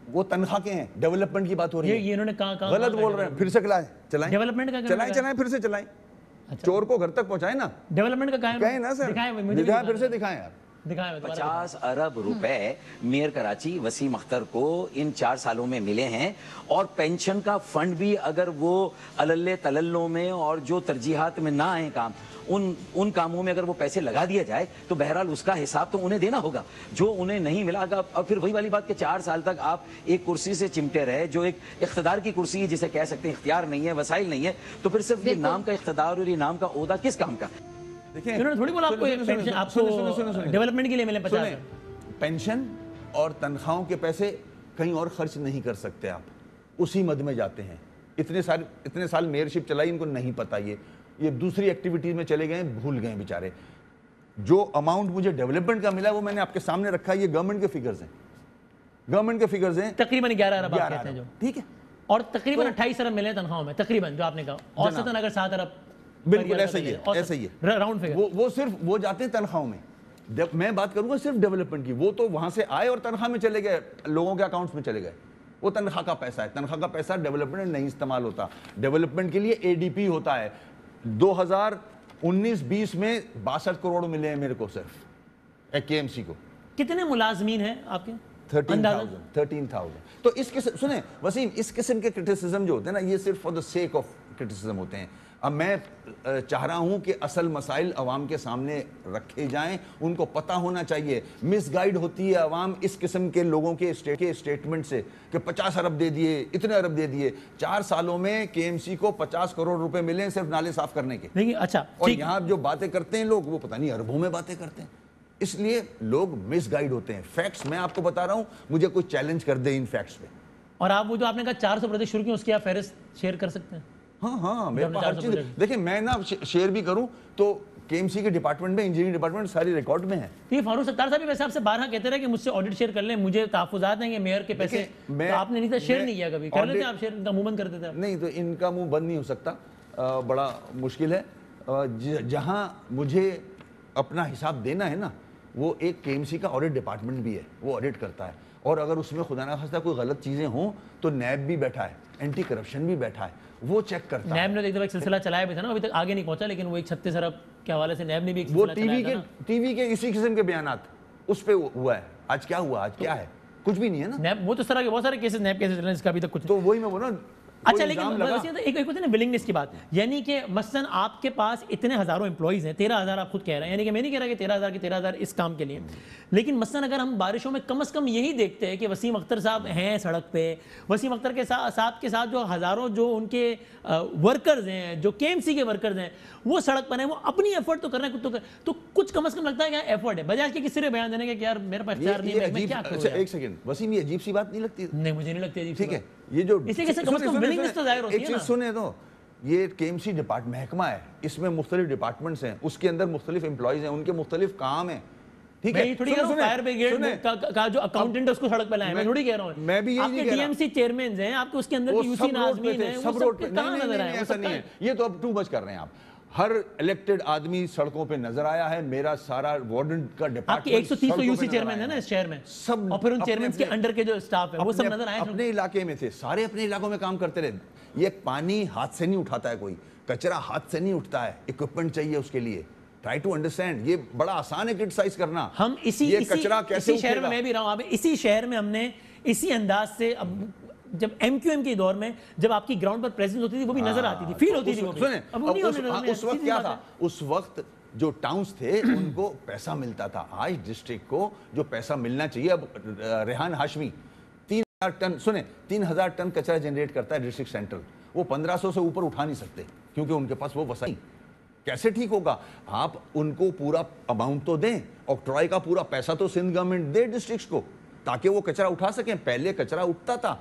وہ تنخواہ کے ہیں، ڈیولپمنٹ کی بات ہو رہی ہے. یہ انہوں نے کہا غلط بول رہے ہیں. پھر سے چلائیں ڈیولپمنٹ کا چلائیں پھر سے چلائیں. چور کو گھر تک پہنچائیں نا. ڈیولپمنٹ کا کہیں نا سر، دکھائیں پھر سے دکھائیں یار. 50 ارب روپے میئر کراچی وسیم اختر کو ان 4 سالوں میں ملے ہیں، اور پینشن کا فنڈ بھی اگر وہ اللے تللوں میں اور جو ترجیحات میں نہ آئیں کام، ان کاموں میں اگر وہ پیسے لگا دیا جائے تو بہرحال اس کا حساب تو انہیں دینا ہوگا جو انہیں نہیں ملا. اور پھر وہی والی بات کہ 4 سال تک آپ ایک کرسی سے چمٹے رہے، جو ایک اقتدار کی کرسی ہے جسے کہہ سکتے ہیں اختیار نہیں ہے، وسائل نہیں ہے، تو پھر صرف یہ نام کا اقتدار اور یہ نام کا عہدہ کس کام کا؟ ڈیولپمنٹ کے لیے ملے 50. پینشن اور تنخواہوں کے پیسے کہیں اور خرچ نہیں کر سکتے آپ، اسی مد میں جاتے ہیں. اتنے سال میئرشپ چلائی، ان کو نہیں پتا. یہ دوسری ایکٹیویٹیز میں چلے گئے، بھول گئے بیچارے. جو اماؤنٹ مجھے ڈیولپمنٹ کا ملا وہ میں نے آپ کے سامنے رکھا. یہ گورنمنٹ کے فگرز ہیں، گورنمنٹ کے فگرز ہیں. تقریباً 11 ارب آپ کہتے ہیں جو، ٹھیک ہے. اور تقریباً 28 ارب ملے تنخواہوں میں، تقریباً جو آپ نے کہا. اوسطاً اگر 7 ارب، بالکل ایسا ہی ہے، ایسا ہی ہے. راؤنڈ فگر وہ صرف وہ جاتے ہیں تنخواہوں میں. میں بات کروں گا صرف ڈیولپمنٹ کی. وہ تو وہاں سے آئے اور تنخواہ میں چلے گئے، لوگوں کے اکاؤنٹس میں چلے گئے. وہ تنخواہ کا پیسہ ہے. تنخواہ کا پیسہ ڈیولپمنٹ نہیں استعمال ہوتا. ڈیولپمنٹ کے لیے اے ڈی پی ہوتا ہے. 2019-20 میں 62 کروڑ ملے ہیں میرے کو صرف کے ایم سی کو. کتنے ملازمین ہیں آپ کے؟ 13,000. تو اس قسم سنیں وسیم، اس قسم کے کرٹیسزم جو ہوتے ہیں نا، یہ صرف for the sake of criticism ہوتے ہیں. اب میں چاہ رہا ہوں کہ اصل مسائل عوام کے سامنے رکھے جائیں. ان کو پتہ ہونا چاہیے. مس گائیڈ ہوتی ہے عوام اس قسم کے لوگوں کے اسٹیٹمنٹ سے کہ 50 ارب دے دیے، اتنے ارب دے دیے. 4 سالوں میں کے ایم سی کو 50 کروڑ روپے ملے صرف نالے صاف کرنے کے. اچھا، اور یہاں جو باتیں کرتے ہیں لوگ، وہ پتہ نہیں اربوں میں باتیں کرتے ہیں. اس لیے لوگ مس گائیڈ ہوتے ہیں. فیکٹس میں آپ کو بتا رہا ہوں، مجھے کوئی چیلنج کر دے ان فیکٹس پہ. اور آپ وہ جو آپ نے کہا 400 پروجیکٹ شروع کیے، اس کی آپ فہرست شیئر کر سکتے ہیں؟ ہاں میرے پاس ہر چیز. دیکھیں میں نا شیئر بھی کروں تو کے ایم سی کے ڈپارٹمنٹ میں، انجینئرنگ ڈپارٹمنٹ ساری ریکارڈ میں ہے. یہ فاروق ستار صاحب بھی ویسے آپ سے بارہا کہتے رہے کہ مجھ سے آڈٹ شیئر کر لیں، مجھے تحفظات ہیں کہ میئر کے پیسے. آپ نے نہیں شیئر نہیں کیا کبھی؟ کر لیتے آپ شیئر، عموماً کرتے تھے. نہیں تو ان کا منہ بند نہیں ہو سکتا، بڑا مشکل ہے. جہاں مجھے اپنا حساب دینا ہے نا، وہ ایک کے ایم سی کا آڈٹ ڈپارٹمنٹ بھی ہے، وہ آڈٹ کرتا ہے، اور اگر اس میں خدا نخواستہ کوئی غلط چیزیں ہوں تو نیب بھی بیٹھا ہے، اینٹی کرپشن بھی بیٹھا ہے، وہ چیک کرتا ہے۔ نیب نے ایک دفعہ ایک سلسلہ چلایا بھی تھا نا، ابھی تک آگے نہیں پہنچا، لیکن وہ 36 ارب کے حوالے سے نیب نے بھی ایک وہ سلسلہ چلایا تھا نا۔ ٹی وی کے اسی قسم کے بیانات اس پہ ہوا ہے۔ آج کیا ہوا؟ آج کیا ہے؟ کچھ بھی نہیں ہے نا۔ نیب وہ تو اس طرح کے بہت سارے کیسز نیب کیسز چل رہے ہیں، اس کا ابھی تک کچھ تو وہی میں بولا، اچھا لیکن ایک ہوتا ہے نا ولنگنس کی بات، یعنی کہ مثلاً آپ کے پاس اتنے ہزاروں امپلائیز ہیں، 13,000 آپ خود کہہ رہے ہیں، یعنی کہ میں نہیں کہہ رہا کہ 13,000 کے 13,000 اس کام کے لیے، لیکن مثلاً اگر ہم بارشوں میں کم از کم یہی دیکھتے ہیں کہ وسیم اختر صاحب ہیں سڑک پہ، وسیم اختر کے ساتھ جو ہزاروں جو ان کے ورکرز ہیں، جو کے ایم سی کے ورکرز ہیں، وہ سڑک پر ہیں، وہ اپنی ایفرٹ تو کر رہے ہیں، تو کچھ کم از کم لگتا ہے کہ ایفرٹ ہے، بجائے اس کے کسی بیان دینے کے کہ یار میرے پاس اختیار نہیں ہے، میں کیا کروں۔ ایک سیکنڈ وسیم، یہ عجیب سی بات نہیں لگتی؟ نہیں مجھے نہیں لگتی عجیب سی ٹھیک ہے، بات۔ یہ جو اسی کے کم از کم ولنگنس تو ظاہر ہوتی ہے نا۔ ایک چیز سنیں تو، یہ کے ایم سی محکمہ ہے، اس میں مختلف ڈپارٹمنٹس ہیں، اس کے اندر مختلف امپلائیز ہیں، ان کے مختلف کام ہیں، ٹھیک ہے۔ میں تھوڑی کہہ رہا ہوں فائر بریگیڈ کا جو اکاؤنٹنٹ ہے اس کو سڑک پہ لائیں، میں تھوڑی کہہ رہا ہوں، میں بھی یہی نہیں کہہ رہا۔ آپ کے ڈی ایم سی چیئرمینز ہیں، آپ کے اس کے اندر کی یو سی ناظمین ہیں، وہ سب کہاں نظر آئے؟ ایسا نہیں ہے، یہ تو اب ٹو مچ کر رہے ہیں آپ۔ ہر الیکٹڈ آدمی سڑکوں پہ نظر آیا ہے، میرا سارا وارڈن کا ڈپارٹمنٹ آپ کے 130 یو سی چیئرمین ہیں نا اس شہر میں، سب، اور پھر ان چیئرمینز کے انڈر کے جو اسٹاف ہے وہ سب نظر آئے۔ اپنے علاقے میں تھے، سارے اپنے علاقوں میں کام کرتے رہے۔ یہ پانی ہاتھ سے نہیں اٹھاتا ہے کوئی، کچرا ہاتھ سے نہیں اٹھتا ہے، اکوپمنٹ چاہیے اس کے لیے۔ ٹرائی ٹو انڈرسٹینڈ، یہ بڑا آسان ہے کرٹیسائز کرنا۔ ہم اسی شہر میں میں بھی رہا ہوں، اسی شہر میں ہم نے اسی انداز سے جب ایم کیو ایم کے دور میں جب آپ کی گراؤنڈ پر پریزنس ہوتی تھی وہ بھی نظر آتی تھی، فیل ہوتی تھی۔ اس وقت کیا تھا؟ اس وقت جو ٹاؤنز تھے ان کو پیسہ ملتا تھا۔ آج ڈسٹرکٹ کو جو پیسہ ملنا چاہیے، اب ریحان ہاشمی 3,000 ٹن کچرا جنریٹ کرتا ہے ڈسٹرکٹ سینٹرل، وہ 1,500 سے اوپر اٹھا نہیں سکتے کیونکہ ان کے پاس وہ وسائل۔ کیسے ٹھیک ہوگا؟ آپ ان کو پورا اماؤنٹ تو دیں، آکٹرائے کا پورا پیسہ تو سندھ گورنمنٹ دے ڈسٹرکٹس کو تاکہ وہ کچرا اٹھا سکیں۔ پہلے کچرا اٹھتا تھا،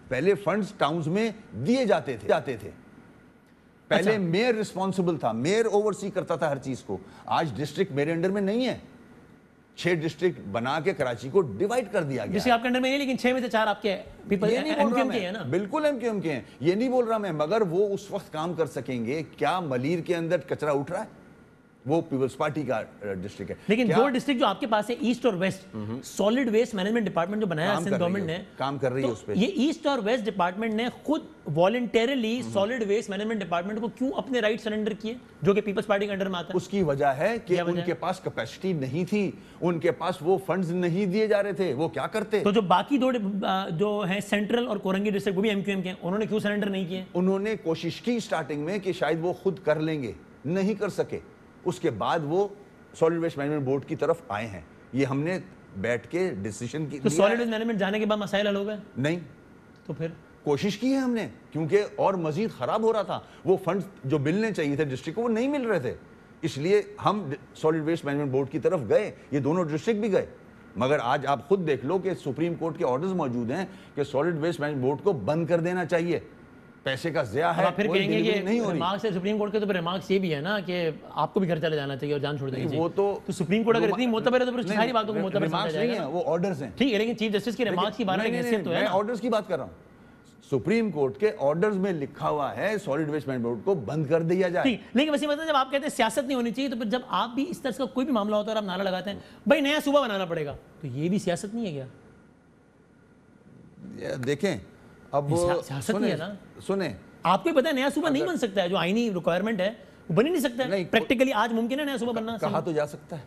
پہلے فنڈز ٹاؤنز میں دیے جاتے تھے، پہلے میئر رسپانسبل تھا، میئر اوورسی کرتا تھا ہر چیز کو۔ آج ڈسٹرکٹ میرے انڈر میں نہیں ہے، 6 ڈسٹرکٹ بنا کے کراچی کو ڈیوائیڈ کر دیا گیا۔ جسے آپ کے انڈر میں نہیں، لیکن 6 میں سے 4 آپ کے پیپل ایم کیو ایم کے ہیں نا۔ بالکل ایم کیو ایم کے ہیں، یہ نہیں بول رہا میں، مگر وہ اس وقت کام کر سکیں گے۔ کیا ملیر کے اندر کچرا اٹھ رہا ہے؟ وہ پیپلز پارٹی کا ڈسٹرکٹ ہے، لیکن دو ڈسٹرکٹ جو آپ کے پاس ہے ایسٹ اور west, solid waste management department جو بنایا ہے سندھ گورنمنٹ نے، کام کر رہی ہے اس پہ۔ یہ ایسٹ اور ویسٹ ڈپارٹمنٹ نے خود voluntarily solid waste management department کو کیوں اپنے رائٹ سرنڈر کیے جو کہ پیپلز پارٹی کے انڈر میں آتا ہے؟ اس کی وجہ ہے کہ ان کے پاس کیپیسٹی نہیں تھی، ان کے پاس وہ فنڈز نہیں دیے جا رہے تھے، وہ کیا کرتے؟ تو جو باقی دو جو ہیں سینٹرل اور کورنگی ڈسٹرکٹ وہ بھی ایم کیو ایم کے ہیں، انہوں نے کیوں سرنڈر نہیں کیے؟ انہوں نے کوشش کی سٹارٹنگ میں کہ شاید وہ خود کر لیں گے، نہیں کر سکے۔ اس کے بعد وہ سالڈ ویسٹ مینجمنٹ بورڈ کی طرف آئے ہیں۔ یہ ہم نے بیٹھ کے ڈیسیشن کی۔ تو سالڈ ویسٹ مینجمنٹ جانے کے بعد مسائل حل ہو گئے؟ نہیں، تو پھر کوشش کی ہے ہم نے، کیونکہ اور مزید خراب ہو رہا تھا، وہ فنڈز جو ملنے چاہیے تھے ڈسٹرکٹ کو وہ نہیں مل رہے تھے، اس لیے ہم سالڈ ویسٹ مینجمنٹ بورڈ کی طرف گئے، یہ دونوں ڈسٹرکٹ بھی گئے۔ مگر آج آپ خود دیکھ لو کہ سپریم کورٹ کے آرڈرز موجود ہیں کہ سالڈ ویسٹ مینجمنٹ بورڈ کو بند کر دینا چاہیے، پیسے کا ضیاع ہے، پھر کہیں گے کہ نہیں ہو رہی۔ ریمارکس ہے سپریم کورٹ کے، تو پھر ریمارکس یہ بھی ہے نا کہ آپ کو بھی گھر چلے جانا چاہیے اور جان چھوڑ دینی چاہیے۔ وہ تو سپریم کورٹ اگر اتنی معتبر ہے تو پھر ساری باتوں کو معتبر سمجھا جائے گا۔ نہیں ہیں، وہ آرڈرز ہیں، ٹھیک ہے، لیکن چیف جسٹس کی ریمارکس کی بارے میں حیثیت تو ہے میں نا۔ آرڈرز کی بات کر رہا ہوں۔ سپریم کورٹ کے آرڈرز میں لکھا ہوا ہے سالڈ ویسٹ مینجمنٹ بورڈ کو بند کر دیا جائے۔ لیکن ویسے مطلب جب آپ کہتے ہیں سیاست نہیں ہونی چاہیے، تو پھر جب آپ بھی اس طرح کا کوئی بھی معاملہ ہوتا ہے اور آپ نعرہ لگاتے ہیں بھائی نیا صوبہ بنانا پڑے گا، تو یہ بھی سیاست نہیں ہے کیا؟ دیکھیں اب سیاست نہیں ہے نا۔ سنیں، آپ کو پتہ ہے نیا صوبہ نہیں بن سکتا ہے، جو آئینی ریکوائرمنٹ ہے وہ بن ہی نہیں سکتا ہے، پریکٹیکلی آج ممکن ہے نیا صوبہ بننا؟ کہا تو جا سکتا ہے،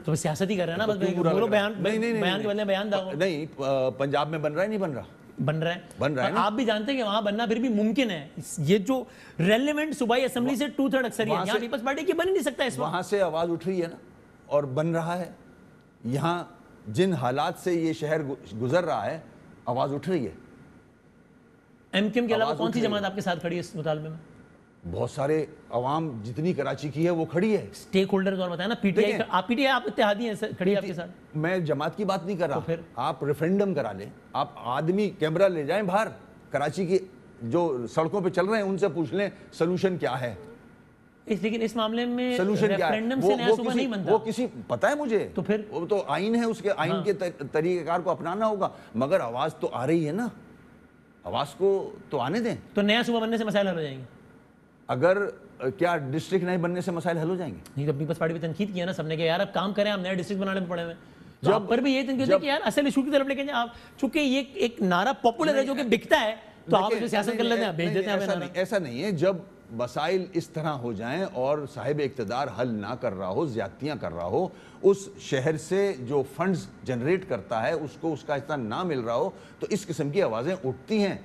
تو سیاست ہی کر رہے ہیں نا، بس بولو بیان کے بدلے بیان داغو۔ نہیں، پنجاب میں بن رہا ہے، نہیں بن رہا؟ بن رہا ہے، آپ بھی جانتے ہیں کہ وہاں بننا پھر بھی ممکن ہے۔ یہ جو ریلیونٹ صوبائی اسمبلی سے 2/3 اکثریت ہے، یہاں پیپلز پارٹی کی بن ہی نہیں سکتا اس وقت۔ وہاں سے آواز اٹھ رہی ہے نا، اور بن رہا ہے۔ یہاں جن حالات سے یہ شہر گزر رہا ہے، آواز اٹھ رہی ہے۔ ایم کیو ایم کے علاوہ کون سی جماعت آپ کے ساتھ کھڑی ہے اس مطالبے میں؟ بہت سارے عوام جتنی کراچی کی ہے وہ کھڑی ہے۔ سٹیک ہولڈرز اور بتائیں نا، پی ٹی آئی، آپ پی ٹی آئی آپ اتحادی ہیں، کھڑی ہے آپ کے ساتھ۔ میں جماعت کی بات نہیں کر رہا، آپ ریفرینڈم کرا لیں، آپ آدمی کیمرہ لے جائیں باہر، کراچی کی جو سڑکوں پہ چل رہے ہیں ان سے پوچھ لیں سلوشن کیا ہے۔ لیکن اس معاملے میں سلوشن کیا ہے؟ ریفرینڈم سے نیا صوبہ نہیں بنتا۔ وہ کسی پتہ ہے مجھے، تو پھر وہ تو آئین ہے، اس کے آئین کے طریقہ کار کو اپنانا ہوگا، مگر آواز تو آ رہی ہے نا، آواز کو تو آنے دیں۔ تو نیا صوبہ بننے سے مسائل حل ہو جائیں گے؟ اگر کیا ڈسٹرکٹ نئے بننے سے مسائل حل ہو جائیں گے؟ نہیں تو پیپلز پارٹی پہ تنقید کیا نا سب نے کہ یار اب کام کریں، آپ نئے ڈسٹرکٹ بنانے میں پڑے ہوئے ہیں. جب پر بھی یہ تنقید ہے کہ یار اصل ایشو کی طرف لے کے جائیں آپ، چونکہ یہ ایک نعرہ پاپولر ہے جو کہ بکتا ہے تو آپ اسے سیاست کر لیتے ہیں، بھیج دیتے ہیں. ایسا نہیں ہے. جب مسائل اس طرح ہو جائیں اور صاحب اقتدار حل نہ کر رہا ہو، زیادتیاں کر رہا ہو، اس شہر سے جو فنڈز جنریٹ کرتا ہے اس کو اس کا حصہ نہ مل رہا ہو، تو اس قسم کی آوازیں اٹھتی ہیں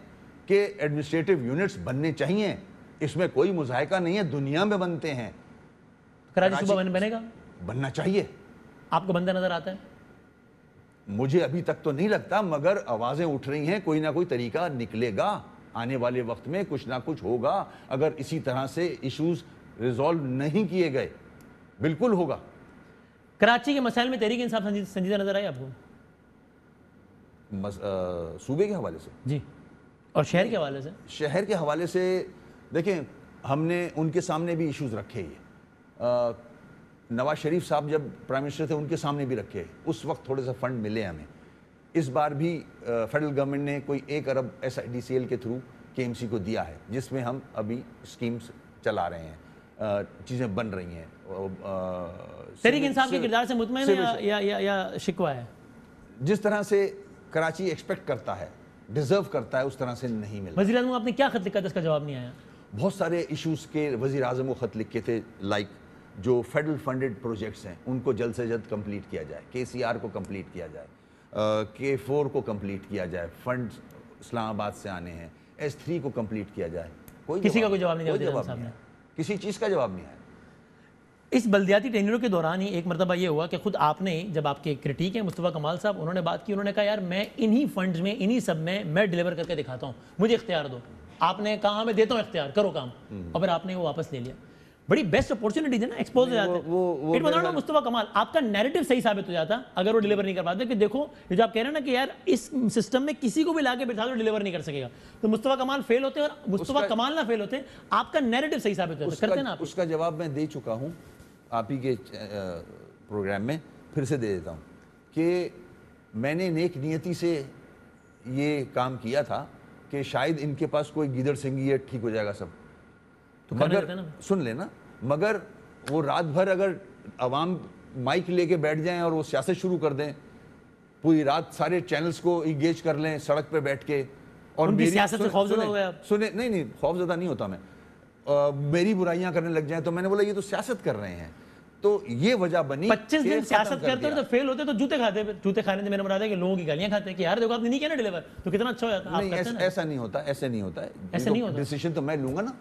کہ ایڈمنسٹریٹو یونٹس بننے چاہیے. اس میں کوئی مذائقہ نہیں ہے، دنیا میں بنتے ہیں. کراچی صوبہ بنے گا؟ بننا چاہیے. آپ کو بنتا نظر آتا ہے؟ مجھے ابھی تک تو نہیں لگتا، مگر آوازیں اٹھ رہی ہیں. کوئی نہ کوئی طریقہ نکلے گا آنے والے وقت میں، کچھ نہ کچھ ہوگا. اگر اسی طرح سے ایشوز ریزالو نہیں کیے گئے بالکل ہوگا. کراچی کے مسائل میں تحریک انصاف سنجیدہ نظر آئی آپ کو؟ صوبے کے حوالے سے جی، اور شہر کے حوالے سے؟ شہر کے حوالے سے دیکھیں، ہم نے ان کے سامنے بھی ایشوز رکھے ہی. نواز شریف صاحب جب پرائم منسٹر تھے ان کے سامنے بھی رکھے. اس وقت تھوڑے سا فنڈ ملے ہمیں. اس بار بھی فیڈرل گورنمنٹ نے کوئی 1 ارب SIDCL کے تھرو KMC کو دیا ہے، جس میں ہم ابھی اسکیمز چلا رہے ہیں، چیزیں بن رہی ہیں. تحریک انصاف کے کردار سے مطمئن ہے یا شکوہ ہے؟ جس طرح سے کراچی ایکسپیکٹ کرتا ہے، ڈیزرو کرتا ہے، اس طرح سے نہیں ملا. وزیر اعظم آپ نے کیا خط لکھا تھا اس کا جواب نہیں آیا؟ بہت سارے ایشوز کے وزیر اعظم کو خط لکھے تھے، لائک جو فیڈرل فنڈڈ پروجیکٹس ہیں ان کو جلد سے جلد کمپلیٹ کیا جائے، KCR کو کمپلیٹ کیا جائے، K4 کو کمپلیٹ کیا جائے، فنڈ اسلام آباد سے آنے ہیں، S3 کو کمپلیٹ کیا جائے. کسی کا کوئی جواب نہیں دیا، کسی چیز کا جواب نہیں آیا. اس بلدیاتی ٹینیوروں کے دوران ہی ایک مرتبہ یہ ہوا کہ خود آپ نے، جب آپ کے کرٹیک ہیں مصطفیٰ کمال صاحب، انہوں نے بات کی، انہوں نے کہا یار میں انہی فنڈز میں، انہی سب میں ڈیلیور کر کے دکھاتا ہوں، مجھے اختیار دو. آپ نے کہا میں دیتا ہوں اختیار، کرو کام، اور پھر آپ نے وہ واپس لے لیا. بڑی بیسٹ اپورچونٹی ہے نا، ایکسپوز ہو جاتے ہیں. مصطفیٰ کمال آپ کا نیریٹو صحیح ثابت ہو جاتا اگر وہ ڈیلیور نہیں کر پاتے کہ دیکھو یہ جو آپ کہہ رہے ہیں نا کہ یار اس سسٹم میں کسی کو بھی لا کے بٹھا دو ڈیلیور نہیں کر سکے گا، تو مصطفیٰ کمال فیل ہوتے ہیں اور مصطفیٰ کمال نہ فیل ہوتے ہیں، آپ کا نیریٹو صحیح ثابت ہوتا ہے. کرتے ہیں نا آپ؟ اس کا جواب میں دے چکا ہوں آپ ہی کے پروگرام میں، پھر سے دے دیتا ہوں کہ میں نے نیک نیتی سے یہ کام کیا تھا کہ شاید ان کے پاس کوئی گیدڑ سنگھی ہے، ٹھیک ہو جائے گا سب. مگر سن لینا، مگر وہ رات بھر اگر عوام مائک لے کے بیٹھ جائیں اور وہ سیاست شروع کر دیں، پوری رات سارے چینلز کو انگیج کر لیں سڑک پہ بیٹھ کے، اور ان کی سیاست سے خوفزدہ ہو گئے آپ؟ سنیں، نہیں خوفزدہ نہیں ہوتا میں، میری برائیاں کرنے لگ جائیں، تو میں نے بولا یہ تو سیاست کر رہے ہیں. تو یہ وجہ بنی 25 دن سیاست کرتے ہیں تو فیل ہوتے تو جوتے کھاتے ہیں. جوتے کھانے سے میرا مراد ہے کہ لوگوں کی گالیاں کھاتے ہیں کہ یار دیکھو آپ نے نہیں کیا نا ڈیلیور، تو کتنا اچھا ہو جاتا. ایسا نہیں ہوتا، ایسے نہیں ہوتا ہے. ایسے نہیں ہوتا. ڈیسیژن تو میں لوں گا نا.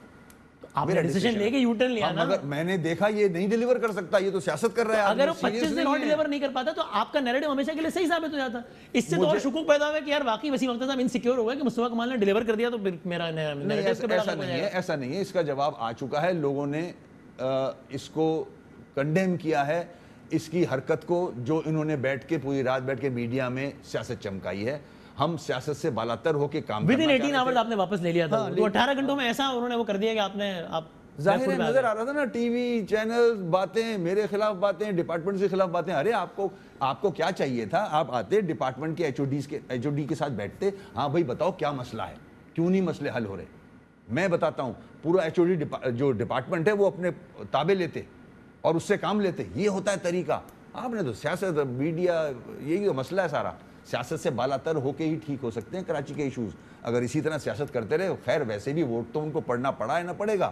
آپ نے ڈیسیژن لے کے یو ٹرن لیا نا. مگر میں نے دیکھا یہ نہیں ڈیلیور کر سکتا، یہ تو سیاست کر رہا ہے. اگر وہ 25 دن اور ڈیلیور نہیں کر پاتا تو آپ کا نیریٹو ہمیشہ کے لیے صحیح ثابت ہو جاتا. اس سے تو اور شکوک پیدا ہوا کہ یار واقعی وسیم اختر صاحب انسیکیور ہو گئے کہ مصطفیٰ کمال نے ڈیلیور کر دیا تو میرا ایسا نہیں ہے. اس کا جواب آ چکا ہے. لوگوں نے اس کو کنڈیم کیا ہے، اس کی حرکت کو جو انہوں نے بیٹھ کے پوری رات بیٹھ کے میڈیا میں سیاست چمکائی ہے. ہم سیاست سے بالاتر ہو کے کام ود ان 18 آورز آپ نے واپس لے لیا تھا. تو 18 گھنٹوں میں ایسا انہوں نے وہ کر دیا کہ آپ نے ظاہر نظر آ رہا تھا نا، ٹی وی چینل باتیں، میرے خلاف باتیں، ڈپارٹمنٹ کے خلاف باتیں. ارے آپ کو کیا چاہیے تھا؟ آپ آتے ڈپارٹمنٹ کے HOD کے ساتھ بیٹھتے، ہاں بھائی بتاؤ کیا مسئلہ ہے، کیوں نہیں مسئلے حل ہو رہے. میں بتاتا ہوں، پورا HOD جو ڈپارٹمنٹ ہے وہ اپنے تابع لیتے اور اس سے کام لیتے. یہ ہوتا ہے طریقہ. آپ نے تو سیاست، میڈیا، یہی تو مسئلہ ہے سارا. سیاست سے بالاتر ہو کے ہی ٹھیک ہو سکتے ہیں کراچی کے ایشوز. اگر اسی طرح سیاست کرتے رہے، خیر ویسے بھی ووٹ تو ان کو پڑھنا پڑا ہے نہ پڑے گا،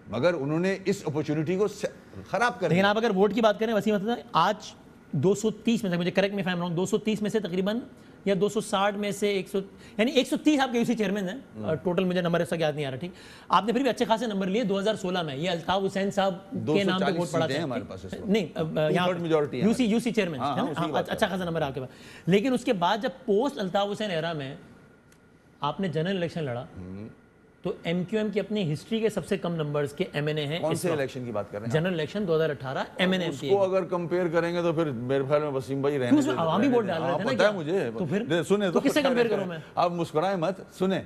مگر انہوں نے اس اپورچونٹی کو خراب کر دیا. لیکن آپ اگر ووٹ کی بات کریں وسیم اختر صاحب، آج 230 میں سے، مجھے correct me if I am wrong, 230 میں سے تقریباً یا 260 میں سے 100، یعنی 130 آپ کے یو سی چیئرمین ہیں ٹوٹل. مجھے نمبر اس کا یاد نہیں آ رہا. ٹھیک، آپ نے پھر بھی اچھے خاصے نمبر لیے 2016 میں. یہ الطاف حسین صاحب کے نام پہ ووٹ پڑا تھا. نہیں، یو سی چیئرمین اچھا خاصا نمبر آپ کے پاس. لیکن اس کے بعد جب پوسٹ الطاف حسین ایرا میں آپ نے جنرل الیکشن لڑا تو MQM کی اپنی ہسٹری کے سب سے کم نمبرز کے MNA ہیں. کون سے الیکشن کی بات کر رہے ہیں؟ General election 2018 MNA. اس کو اگر کمپیئر کریں گے تو پھر میرے خیال میں وسیم بھائی رہنے عوامی ووٹ ڈال رہے تھے نا. پتہ ہے مجھے. تو پھر سنیں تو کس سے کمپیئر کروں میں؟ آپ مسکرائیں مت. سنیں،